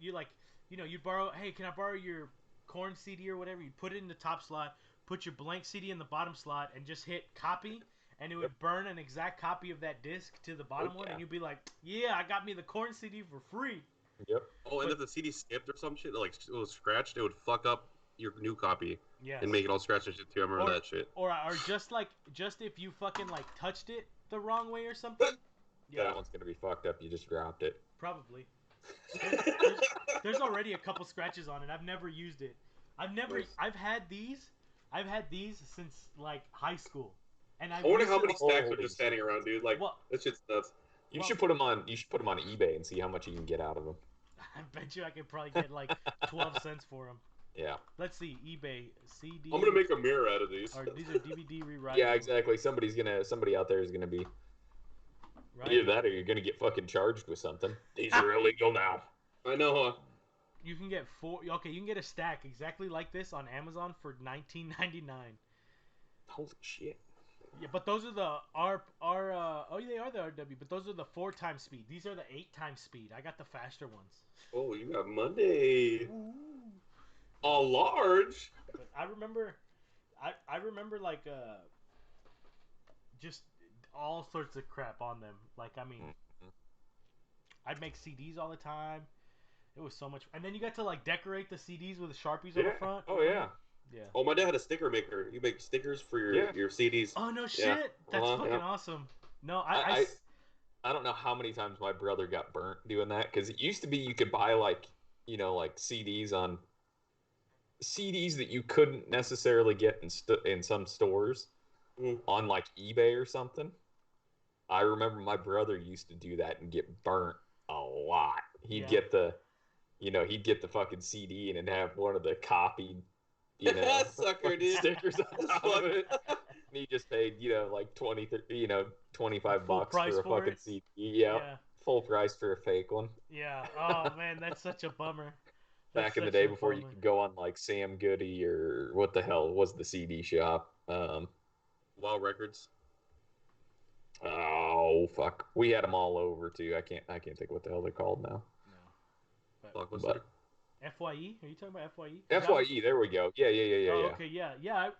you'd borrow. Hey, can I borrow your Korn CD or whatever? You put it in the top slot, put your blank CD in the bottom slot, and just hit copy. And it would burn an exact copy of that disc to the bottom one, and you'd be like, "Yeah, I got me the Korn CD for free." Yep. Oh, and if the CD skipped or some shit, like it was scratched, it would fuck up your new copy. Yes. and make it all scratch and shit too. I remember that shit. Or just if you fucking like touched it the wrong way or something. Yeah, that one's gonna be fucked up. You just dropped it. Probably. There's already a couple scratches on it. I've never used it. I've had these since like high school. And I wonder how many stacks are Holy just standing around, dude. Like, that shit's nuts. You should put them on eBay and see how much you can get out of them. I bet you I could probably get like 12 cents for them. Yeah. Let's see, eBay CD. I'm gonna make a mirror out of these. These are DVD rewrites. Yeah, exactly. Somebody out there is gonna be. Right. Either that, or you're gonna get fucking charged with something. These are illegal now. I know, huh? You can get you can get a stack exactly like this on Amazon for $19.99. Holy shit. Yeah, but those are the they are the RW, but those are the 4 times speed. These are the 8 times speed. I got the faster ones. Oh, you got Monday. Ooh. A large. But I remember like just all sorts of crap on them. Like, I mean, I'd make CDs all the time. It was so much, and then you got to like decorate the CDs with Sharpies on the front. Oh yeah. Yeah. Oh, my dad had a sticker maker. You make stickers for your CDs. Oh no shit! Yeah. That's fucking awesome. No, I don't know how many times my brother got burnt doing that, because it used to be you could buy like CDs that you couldn't necessarily get in some stores on like eBay or something. I remember my brother used to do that and get burnt a lot. He'd get the fucking CD and it'd have one of the copied, sucker, dude. stickers on top of it. And he just paid, like 25 bucks for a fucking CD. Yeah. Full price for a fake one. Yeah. Oh man, that's such a bummer. Back in the day before you could go on like Sam Goody or what the hell was the CD shop? Wow Records. Oh fuck, we had them all over too. I can't think what the hell they're called now. No, but FYE? Are you talking about FYE? FYE, there we go. Yeah. Okay, yeah.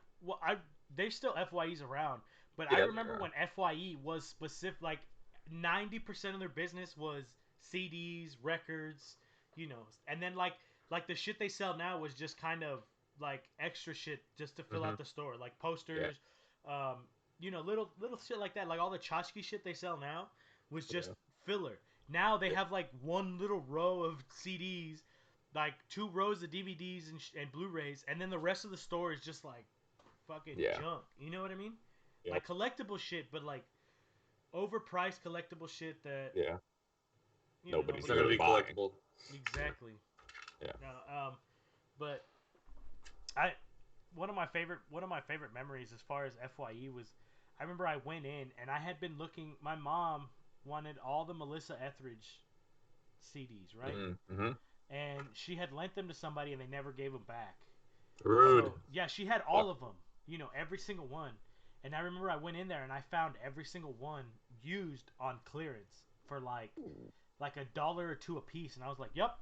There's still FYEs around, but I remember when FYE was specific. Like 90% of their business was CDs, records, and then like the shit they sell now was just kind of like extra shit just to fill out the store, like posters, little shit like that. Like all the tchotchke shit they sell now was just filler. Now they have like one little row of CDs, like 2 rows of DVDs and Blu-rays, and then the rest of the store is just like fucking junk. You know what I mean? Yep. Like collectible shit, but like overpriced collectible shit that nobody's not gonna be collectible. Exactly. Yeah. No, but one of my favorite memories as far as FYE was, I remember I went in and I had been looking. My mom wanted all the Melissa Etheridge CDs, right? Mm-hmm. And she had lent them to somebody and they never gave them back. Rude. So, yeah, she had all of them. Every single one. And I remember I went in there and I found every single one used on clearance for like $1 or $2 a piece, and I was like, yep.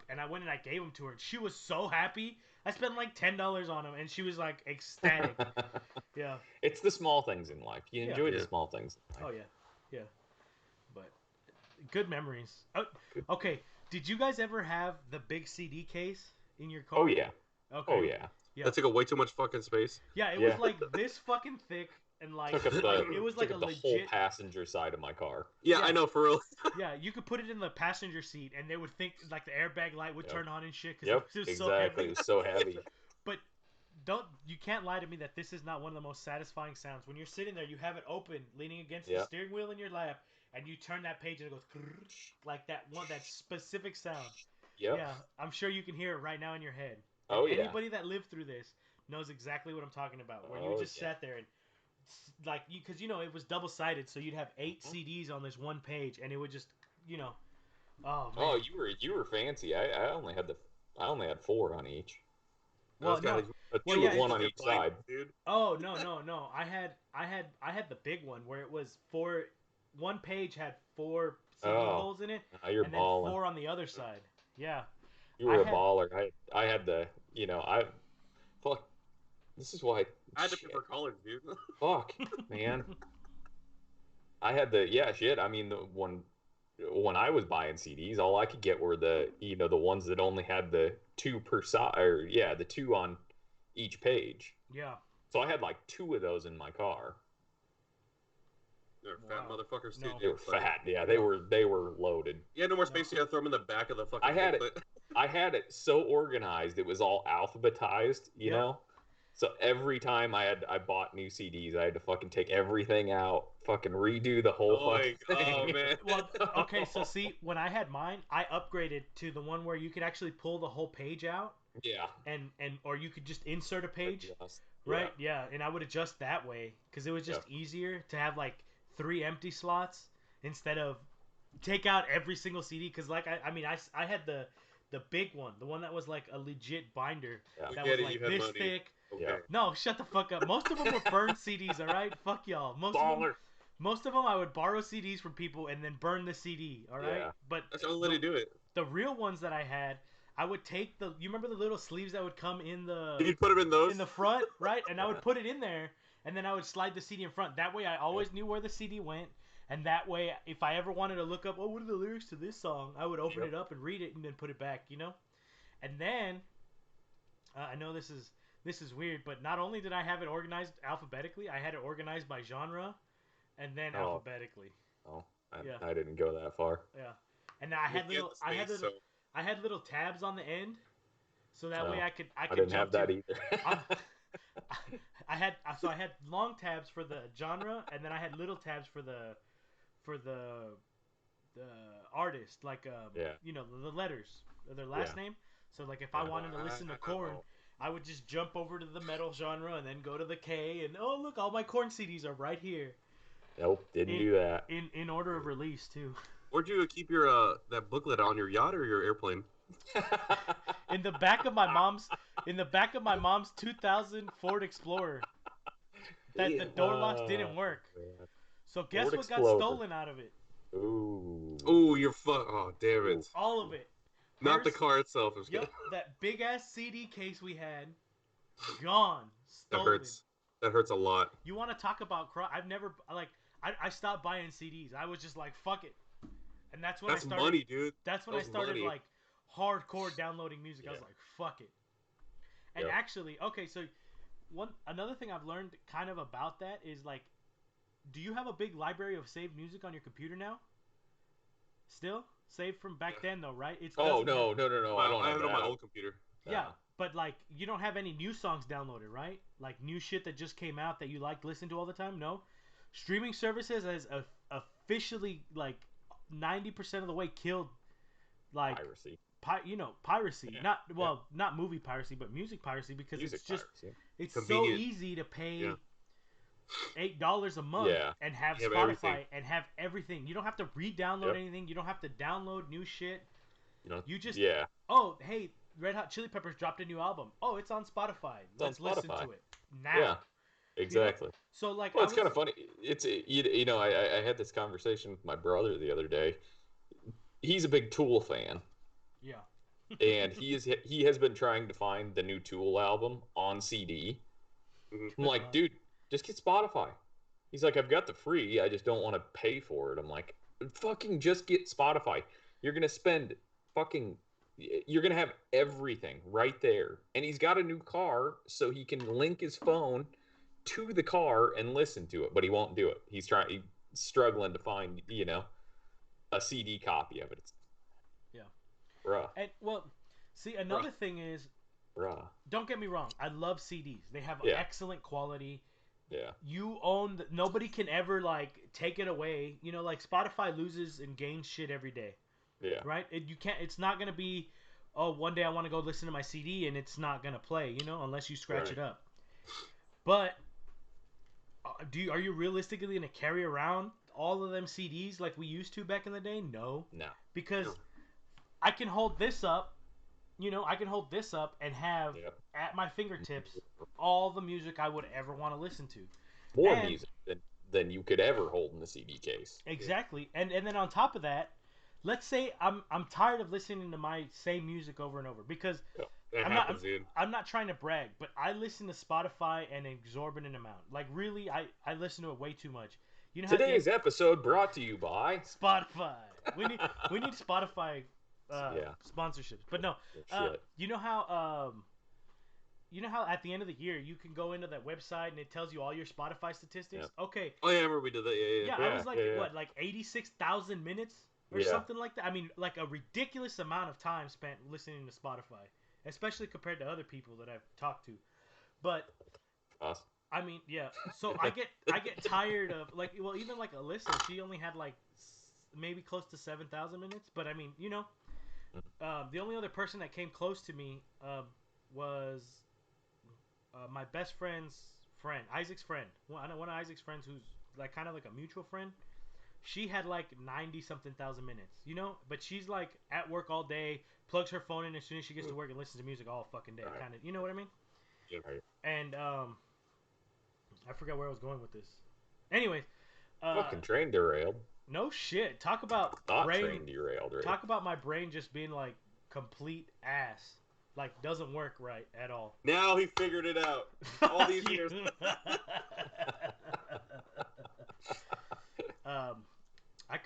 And I went and I gave them to her, and she was so happy. I spent like $10 on them, and she was like ecstatic. Yeah. It's the small things in life. You enjoy the small things in life. Oh yeah. But good memories. Oh, okay. Did you guys ever have the big CD case in your car? Oh yeah. Okay. Oh yeah. That took up way too much fucking space. Yeah, it was like this fucking thick. And like, it was like a legit whole passenger side of my car. Yeah, I know, for real. Yeah, you could put it in the passenger seat, and they would think like the airbag light would turn on and shit because it was so heavy. It was so heavy. But you can't lie to me that this is not one of the most satisfying sounds. When you're sitting there, you have it open, leaning against the steering wheel in your lap, and you turn that page and it goes like that specific sound. Yep. Yeah, I'm sure you can hear it right now in your head. Oh and anybody that lived through this knows exactly what I'm talking about. Where you just sat there and. Like because it was double sided, so you'd have 8 CDs on this one page, and it would just oh man. Oh, you were fancy. I only had 4 on each. Well, no. One on each side. Dude. Oh no! I had the big one where it was 4. One page had 4 CD holes in it, you're and balling. then 4 on the other side. Yeah. You were a baller. I had the fuck. This is why I had to pay for college, dude. Fuck, man. I had shit. I mean, when I was buying CDs, all I could get were the the ones that only had the 2 per side, or the 2 on each page. Yeah. So I had like 2 of those in my car. They're fat motherfuckers too. No. They were But fat. Yeah, they were loaded. you had no more space. You had to throw them in the back of the fucking I had it. booklet. I had it so organized. It was all alphabetized, you Yep. know? So every time I bought new CDs, I had to fucking take everything out, fucking redo the whole fucking thing. Oh man. Well, okay, so see, when I had mine, I upgraded to the one where you could actually pull the whole page out, Yeah. and or you could just insert a page, Adjust. right? Yeah, and I would adjust that way because it was just easier to have like 3 empty slots instead of take out every single CD. Because like I mean I had the big one, the one that was like a legit binder Yeah. that We was get it, like you had this money. thick. Okay. Yeah. No, shut the fuck up. Most of them were burned CDs, all right? Fuck y'all. Baller. Most of them I would borrow CDs from people and then burn the CD, all right? Yeah. But That's the only way to do it. the real ones that I had, I would take you remember the little sleeves that would come in You'd put them in those. the front, right? And I would put it in there, and then I would slide the CD in front. That way I always knew where the CD went, and that way if I ever wanted to look up, oh, what are the lyrics to this song? I would open it up and read it and then put it back, you know? And then I know this is weird, but not only did I have it organized alphabetically, I had it organized by genre, and then alphabetically. Oh, Yeah. I didn't go that far. Yeah, and I had I had little tabs on the end, so that way I could didn't jump have that to, either. I had long tabs for the genre, and then I had little tabs for the artist, like you know, the letters, their last name. So like if I wanted to listen to Korn, I would just jump over to the metal genre and then go to the K, and oh look, all my Korn CDs are right here. Nope, didn't do that. In order of release too. Where'd you keep your that booklet on your yacht or your airplane? In the back of my mom's 2000 Ford Explorer. That the door locks didn't work. Man. So guess Ford what got Explorer. stolen out of it? Ooh. Ooh, you're Oh, damn it. All of it. Not the car itself. I'm just Yep, kidding. that big ass CD case we had, gone, That stolen. hurts. That hurts a lot. You want to talk about I've never I stopped buying CDs. I was just like fuck it, and that's when That's I started. money, dude. That's when I That's started money. like hardcore downloading music. I was like fuck it. And actually, okay, so another thing I've learned kind of about that is like, do you have a big library of saved music on your computer now? Still saved from back then though, right? It's Oh doesn't no, have- no, no, no! Wow, I don't I have have it on my that. old computer. Yeah, but like you don't have any new songs downloaded, right? Like new shit that just came out that you like to listen to all the time. No, streaming services has officially like 90% of the way killed like Piracy. piracy. Yeah, Not movie piracy, but music piracy because Music it's just piracy. it's so Convenient. easy to pay Yeah. $8 a month Yeah. and have You have Spotify everything. and have everything. You don't have to re-download anything. You don't have to download new shit. You know. You just Yeah. oh hey, Red Hot Chili Peppers dropped a new album. Oh, it's on Spotify. Let's listen Spotify. to it now. Yeah. Exactly. So like, Well, it's kind of funny. It's you know I had this conversation with my brother the other day. He's a big Tool fan, Yeah. and he has been trying to find the new Tool album on CD. I'm like, dude, just get Spotify. He's like, I've got the free. I just don't want to pay for it. I'm like, fucking just get Spotify. You're gonna spend you're gonna have everything right there. And he's got a new car, so he can link his phone to the car and listen to it, but he won't do it. He's struggling to find, a CD copy of it. It's, Yeah. bruh, And well, see, another thing is, bruh. don't get me wrong. I love CDs. They have Yeah. excellent quality. Yeah. You own nobody can ever like take it away. You know, like Spotify loses and gains shit every day, Yeah. right? You can't. It's not gonna be, oh, one day I want to go listen to my CD and it's not gonna play. You know, unless you scratch it up. But are you realistically gonna carry around all of them CDs like we used to back in the day? No. No. Because I can hold this up. I can hold this up and have at my fingertips all the music I would ever want to listen to. More music than you could ever hold in the CD case. Exactly. And then on top of that, let's say I'm tired of listening to my same music over and over because I'm not trying to brag, but I listen to Spotify an exorbitant amount. Like really, I listen to it way too much. You know, Today's episode brought to you by Spotify. We need Spotify sponsorships. But no, you know how you know how at the end of the year you can go into that website and it tells you all your Spotify statistics. Yep. Okay. Oh yeah, I remember we did that. Yeah. Yeah, I was like yeah. what, like 86,000 minutes or Yeah. something like that. I mean, like a ridiculous amount of time spent listening to Spotify, especially compared to other people that I've talked to. But Awesome. I mean, yeah. So I get tired of like, well, even like Alyssa, she only had like maybe close to 7,000 minutes. But I mean, you know, the only other person that came close to me was my best friend's friend, Isaac's friend. One of Isaac's friends, who's like kind of like a mutual friend. She had like 90 something thousand minutes, you know. But she's like at work all day, plugs her phone in as soon as she gets to work, and listens to music all fucking day, Right. kind of. You know what I mean? Yeah. Right. And I forgot where I was going with this. Anyways, Fucking train derailed. no shit. Talk about Not brain. train derailed, right? Talk about my brain just being like complete ass. Like doesn't work right at all. Now he figured it out. All these years. I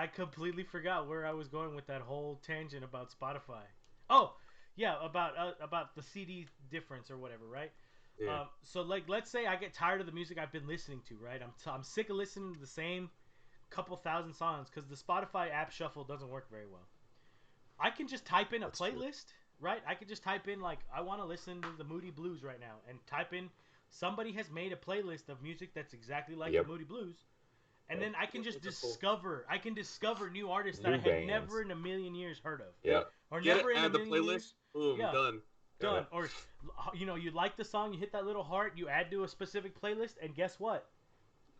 completely forgot where I was going with that whole tangent about Spotify. Oh, yeah, about the CD difference or whatever, right? Yeah. So like, let's say I get tired of the music I've been listening to, right? I'm sick of listening to the same couple thousand songs because the Spotify app shuffle doesn't work very well. I can just type in a playlist, right? I could just type in like I want to listen to the Moody Blues right now, and type in somebody has made a playlist of music that's exactly like the Moody Blues, and then I can just discover new artists that I had never in a million years heard of. Yeah. Or Get never it, in add a the million playlist. years. Boom, Yeah. done. Done. Yeah. Or you know, you like the song, you hit that little heart, you add to a specific playlist, and guess what?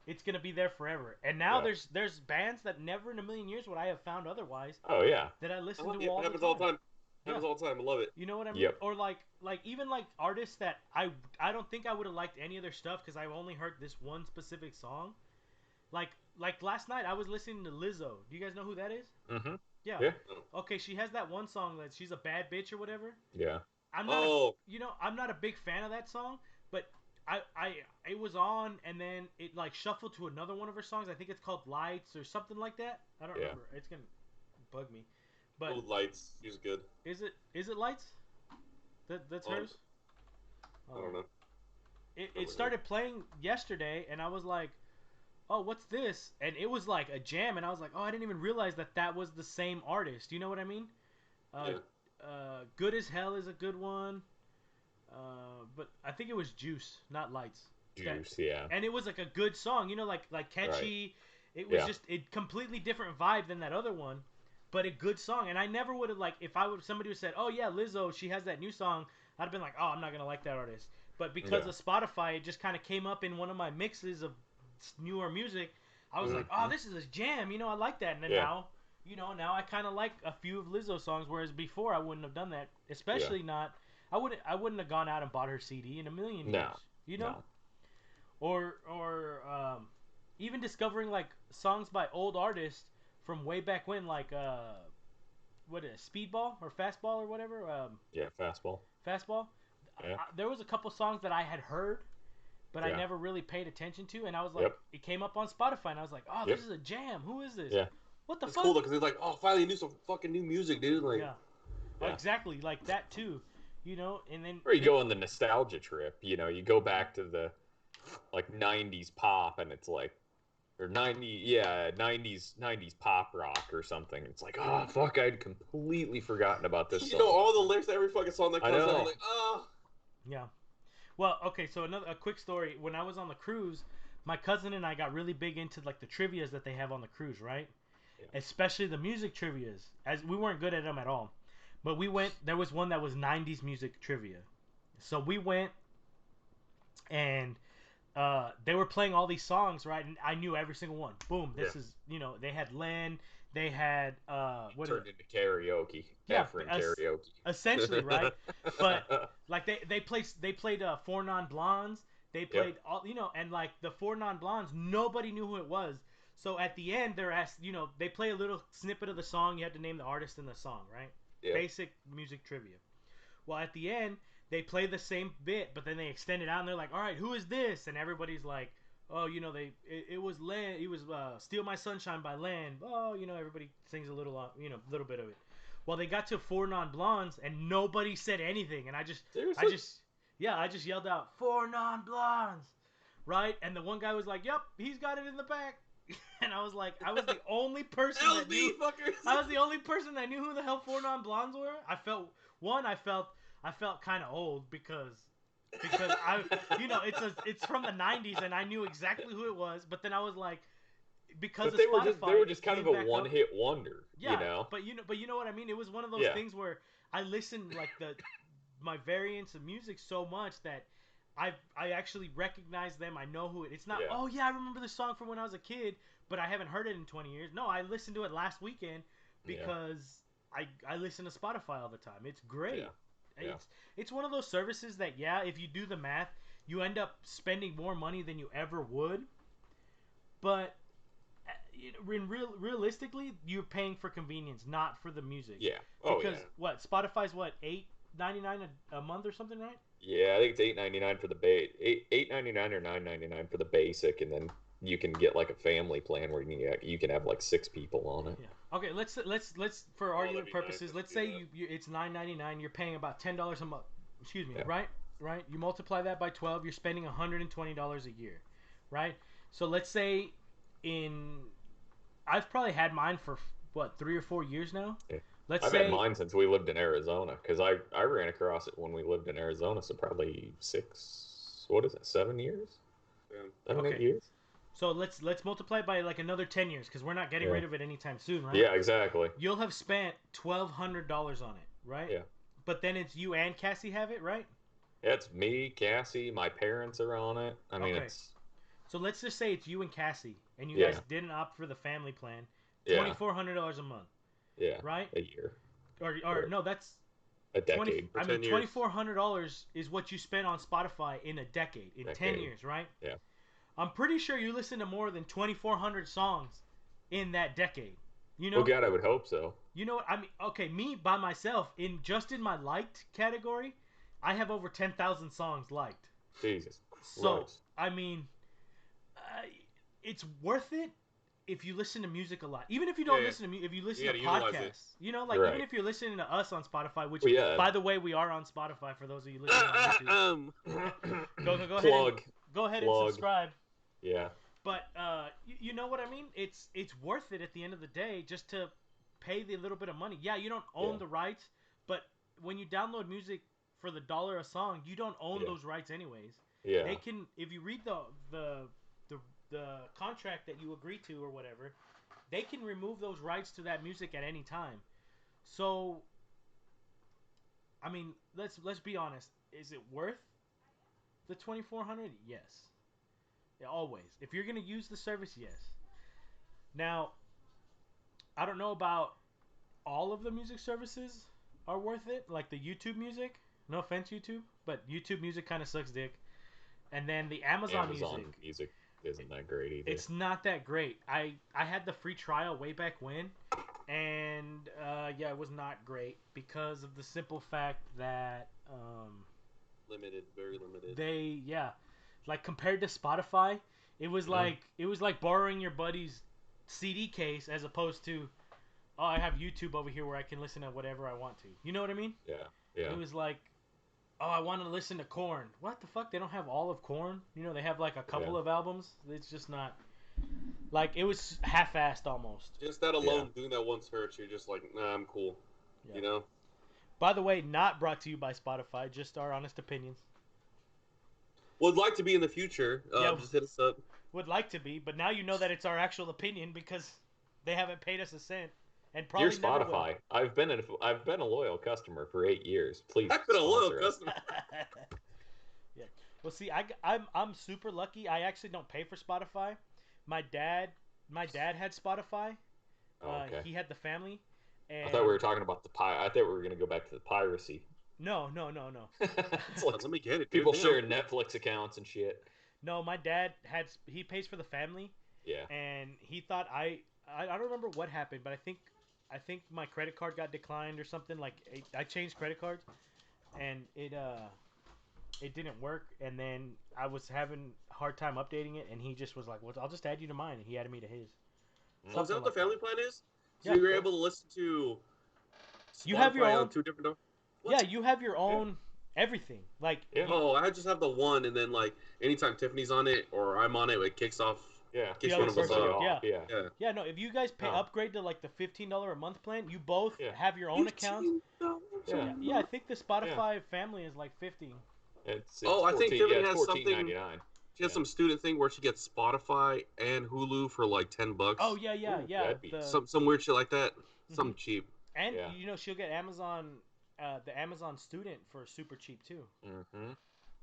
It's gonna be there forever. And now there's bands that never in a million years would I have found otherwise. Oh yeah. That I listen to It all happens the time. all the time. Happens all the time. I love it. You know what I mean? Yep. Or like even like artists that I don't think I would have liked any of their stuff because I only heard this one specific song. Like last night I was listening to Lizzo. Do you guys know who that is? Mm-hmm. Yeah. Yeah. Okay, she has that one song that she's a bad bitch or whatever. Yeah. I'm not a big fan of that song, but I it was on and then it like shuffled to another one of her songs. I think it's called Lights or something like that. I don't remember. It's gonna bug me. But Oh, Lights. She's good. is it Lights? That's hers? I don't know. It started playing yesterday and I was like, "Oh, what's this?" And it was like a jam and I was like, "Oh, I didn't even realize that was the same artist." You know what I mean? Good as Hell is a good one. But I think it was Juice, not Lights. Juice, yeah. And it was like a good song, you know, like catchy. Right. It was just a completely different vibe than that other one, but a good song. And I never would have like if somebody would have said, "Oh yeah, Lizzo, she has that new song," I'd have been like, "Oh, I'm not gonna like that artist." But because of Spotify, it just kind of came up in one of my mixes of newer music. I was like, "Oh, this is a jam," you know, I like that. And then now, you know, now I kind of like a few of Lizzo songs, whereas before I wouldn't have done that, especially not. I wouldn't have gone out and bought her CD in a million years. You know? No. Or even discovering like songs by old artists from way back when, like what is it, Speedball or Fastball or whatever? Fastball. Fastball. Yeah. There was a couple songs that I had heard, but I never really paid attention to, and I was like, it came up on Spotify, and I was like, oh, this is a jam. Who is this? Yeah. What the fuck? It's cool though, because it's like, oh, finally some fucking new music, dude. Like, exactly, like that too. You know, and then or you go on the nostalgia trip. You know, you go back to the like '90s pop, and it's like, or '90s pop rock or something. It's like, oh fuck, I'd completely forgotten about this. You know all the lyrics to every fucking song that comes out. I'm like, oh. Yeah. Well, okay, so a quick story. When I was on the cruise, my cousin and I got really big into like the trivias that they have on the cruise, right? Yeah. Especially the music trivias. As we weren't good at them at all. But we went, there was one that was 90s music trivia. So we went and they were playing all these songs, right? And I knew every single one. Boom, this is, you know, they had Len, they had what turned into karaoke. Karaoke. Essentially, right? But like they played Four Non Blondes. They played all, you know, and like the Four Non Blondes, nobody knew who it was. So at the end, they're asked, you know, they play a little snippet of the song. You have to name the artist in the song, right? Yeah. Basic music trivia. Well, at the end, they play the same bit, but then they extend it out, and they're like, "All right, who is this?" And everybody's like, "Oh, you know, it was Len. It was Steal My Sunshine by Len." Oh, you know, everybody sings a little, you know, little bit of it. Well, they got to Four Non-Blondes, and nobody said anything, and I just yelled out, "Four Non-Blondes!" Right? And the one guy was like, "Yep, he's got it in the back." And I was like, I was the only person that knew. I was the only person that knew who the hell Four Non-Blondes were. I felt kind of old because it's from the '90s, and I knew exactly who it was. But then I was like, because but of Spotify, they were just kind of a one-hit wonder. Yeah, you know. But you know what I mean. It was one of those things where I listened like my variants of music so much that I actually recognize them. I know who it. It's not. Oh yeah, I remember the song from when I was a kid, but I haven't heard it in 20 years. No, I listened to it last weekend because I listen to Spotify all the time. It's great. Yeah. It's one of those services that if you do the math, you end up spending more money than you ever would. But realistically, you're paying for convenience, not for the music. Yeah. Because what Spotify's $8.99 a month or something, right? Yeah, I think it's $8.99 for the $8.99 or $9.99 for the basic, and then you can get like a family plan where you can have like 6 people on it. Yeah. Okay. Let's for argument purposes, let's say it's $9.99. You're paying about $10 a month. Excuse me. Yeah. Right. You multiply that by 12. You're spending $120 a year, right? So let's say I've probably had mine for 3 or 4 years now. Yeah. I've had mine since we lived in Arizona because I ran across it when we lived in Arizona, so probably 7 years? 8 years? So let's multiply it by like another 10 years because we're not getting rid of it anytime soon, right? Yeah, exactly. You'll have spent $1,200 on it, right? Yeah. But then it's you and Cassie have it, right? Yeah, it's me, Cassie, my parents are on it. I mean, it's... So let's just say it's you and Cassie, and you guys didn't opt for the family plan. $2,400 a month. Yeah. Right? A year. Or no, that's a decade. $2,400 is what you spent on Spotify in a decade, 10 years, right? Yeah. I'm pretty sure you listened to more than 2,400 songs in that decade. You know? Oh God, I would hope so. You know what I mean? Okay, me by myself in my liked category, I have over 10,000 songs liked. Jesus. So I mean, it's worth it if you listen to music a lot. Even if you don't listen to music, if you listen to podcasts, even if you're listening to us on Spotify, which by the way we are on Spotify for those of you listening on YouTube. Go ahead and subscribe. Yeah. But you know what I mean? It's worth it at the end of the day just to pay the little bit of money. Yeah, you don't own the rights, but when you download music for the $1 a song, you don't own those rights anyways. Yeah. They can, if you read the contract that you agree to or whatever, they can remove those rights to that music at any time. So, I mean, let's be honest. Is it worth the $2,400? Yes. Yeah, always. If you're gonna use the service, yes. Now, I don't know about all of the music services are worth it, like the YouTube music. No offense, YouTube, but YouTube music kind of sucks dick. And then the Amazon music isn't that great either. It's not that great. I had the free trial way back when, and it was not great because of the simple fact that very limited. Like compared to Spotify, it was like borrowing your buddy's CD case as opposed to, I have YouTube over here where I can listen to whatever I want to. You know what I mean? Yeah. Yeah. It was like, I want to listen to Korn. What the fuck? They don't have all of Korn? You know, they have like a couple of albums. It's just not... Like, it was half-assed almost. Just that alone, doing that one search, you're just like, nah, I'm cool. Yeah. You know? By the way, not brought to you by Spotify, just our honest opinions. Would like to be in the future. Just hit us up. Would like to be, but now you know that it's our actual opinion because they haven't paid us a cent. And probably Dear Spotify, I've been a loyal customer for 8 years. Please, I've been a loyal customer. Yeah. Well, see, I'm super lucky. I actually don't pay for Spotify. My dad had Spotify. Okay. He had the family. And I thought we were talking about I thought we were going to go back to the piracy. No. It's like, let me get it. People share Netflix accounts and shit. No, my dad he pays for the family. Yeah. And he thought I don't remember what happened, but I think my credit card got declined or something. Like I changed credit cards, and it didn't work. And then I was having a hard time updating it, and he just was like, "Well, I'll just add you to mine," and he added me to his. Is that what the family plan is? So you're able to listen to You have your Spotify own. on 2 different. Yeah, you have your own everything. Like, Yeah. Oh, I just have the one, and then like anytime Tiffany's on it or I'm on it, it kicks off. Yeah. Kicks The one other of us person, off. yeah. Yeah. Yeah. Yeah, no, if you guys pay Oh. upgrade to like the $15 a month plan, you both Yeah. have your own accounts. Yeah. Yeah, I think the Spotify family is like 50. It's Oh, I 14, think Tiffany it's has something. $14.99. She has Yeah. some student thing where she gets Spotify and Hulu for like $10. Oh yeah, yeah, Ooh, yeah. that'd be Some weird shit like that. Something cheap. And Yeah. you know she'll get Amazon, the Amazon Student for super cheap too. Mm-hmm.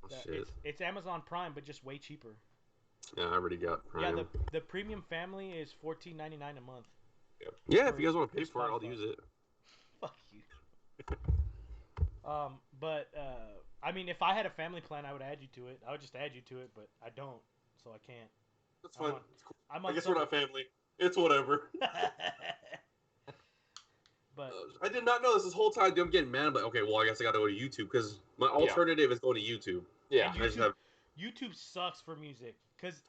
Oh, shit. It's Amazon Prime, but just way cheaper. Yeah, I already got Prime. Yeah, the premium family is $14.99 a month. Yeah, if you guys want to pay for for it, I'll Spotify. use it. Fuck you. But I mean, if I had a family plan, I would add you to it. I would just add you to it, but I don't, so I can't. That's fine. on- It's cool. I'm I on guess some- we're not family. It's whatever. But I did not know this whole time. I'm getting mad, but okay, well, I guess I got to go to YouTube because my alternative is going to YouTube. Yeah. And I just have YouTube sucks for music because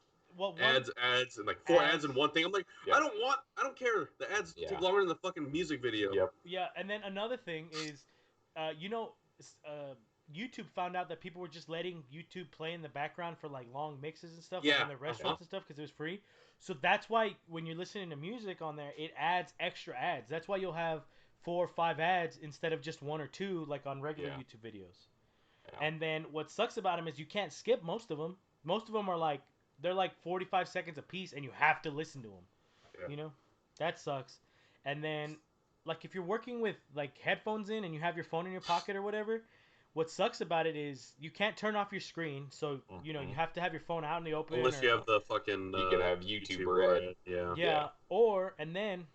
ads, and like 4 ads in Ads. one thing. I'm like, Yeah. I don't care. The ads Yeah. take longer than the fucking music video. Yep. Yeah, and then another thing is, YouTube found out that people were just letting YouTube play in the background for like long mixes and stuff, like Yeah, in the restaurants and stuff, because it was free. So that's why when you're listening to music on there, it adds extra ads. That's why you'll have 4 or 5 ads instead of just 1 or 2, like on regular Yeah. YouTube videos. Yeah. And then what sucks about them is you can't skip most of them. Most of them are like they're like 45 seconds a piece, and you have to listen to them. Yeah. You know, that sucks. And then, like, if you're working with like headphones in and you have your phone in your pocket or whatever, what sucks about it is you can't turn off your screen. So you know you have to have your phone out in the open. Unless you have the fucking. You could have YouTube Red. Yeah. Yeah. Or and then,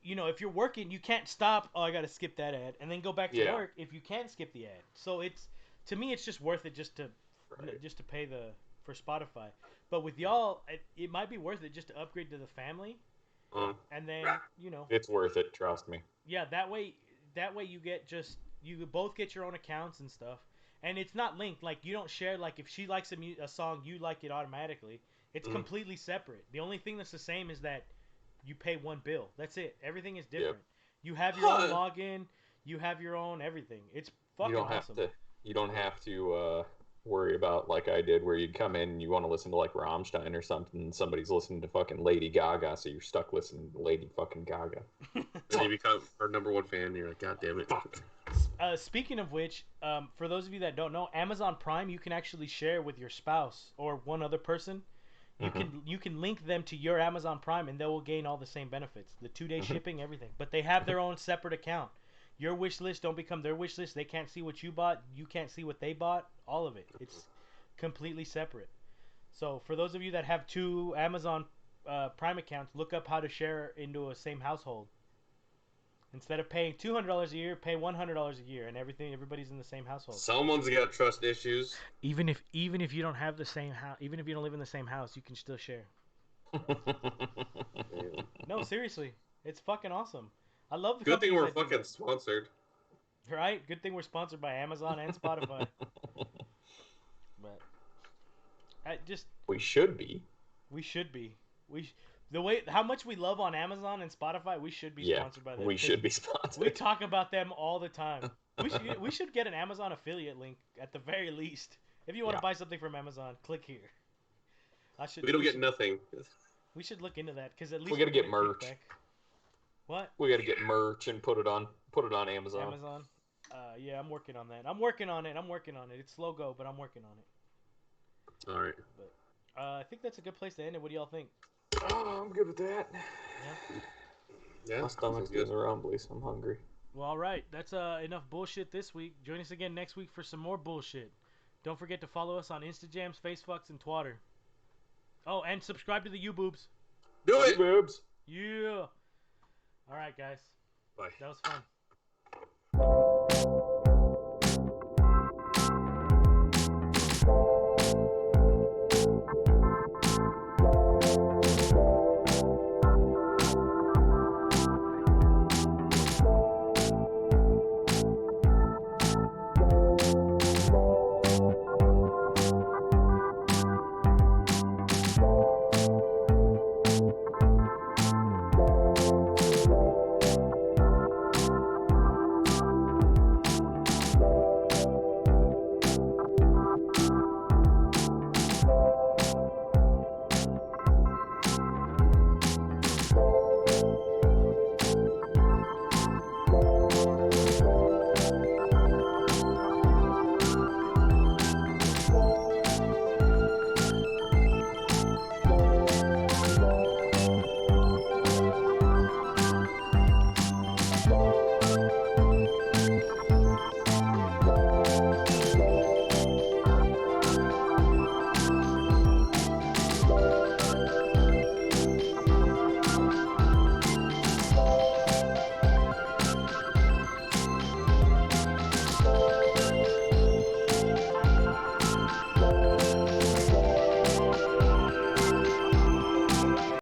you know if you're working, you can't stop. Oh, I gotta skip that ad and then go back to Yeah. work if you can skip the ad. So it's to me it's just worth it just to pay for Spotify. But with y'all, it might be worth it just to upgrade to the family, and then you know, It's worth it. Trust me. yeah, that way you both get your own accounts and stuff, and it's not linked. Like you don't share. Like if she likes a song, you like it automatically. It's completely separate. The only thing that's the same is that you pay one bill. That's it. Everything is different. You have your own login. You have your own everything. It's fucking awesome. You don't have to worry about like I did, where you'd come in and you want to listen to like Rammstein or something, and somebody's listening to fucking Lady Gaga, so you're stuck listening to Lady fucking Gaga. Then you become our #1 fan, and you're like, God damn it. Speaking of which, for those of you that don't know, Amazon Prime you can actually share with your spouse or one other person. You can link them to your Amazon Prime and they will gain all the same benefits, the 2-day shipping, everything. But they have their own separate account. Your wish list don't become their wish list. They can't see what you bought. You can't see what they bought. All of it. It's completely separate. So for those of you that have 2 Amazon Prime accounts, look up how to share into a same household. Instead of paying $200 a year, pay $100 a year, and everybody's in the same household. Someone's got trust issues. Even if you don't have the same house, even if you don't live in the same house, you can still share. No, seriously, it's fucking awesome. I love the Good thing companies we're that do fucking that. sponsored. Right? Good thing we're sponsored by Amazon and Spotify. But we should be. We should be. How much we love on Amazon and Spotify, we should be sponsored by them. We should be sponsored. We talk about them all the time. We should get an Amazon affiliate link at the very least. If you want to buy something from Amazon, click here. We don't get nothing. We should look into that because at least we gotta we'll get a merch. kickback. What? We gotta get merch and put it on Amazon. Amazon. Yeah, I'm working on that. I'm working on it. It's slow go, but I'm working on it. All right. But I think that's a good place to end it. What do y'all think? Oh, I'm good with that. Yeah. My stomach's getting rumbly, so I'm hungry. Well, all right. That's enough bullshit this week. Join us again next week for some more bullshit. Don't forget to follow us on Instajams, Facefucks, and Twatter. Oh, and subscribe to the U-Boobs. Do it! Boobs. Yeah. All right, guys. Bye. That was fun.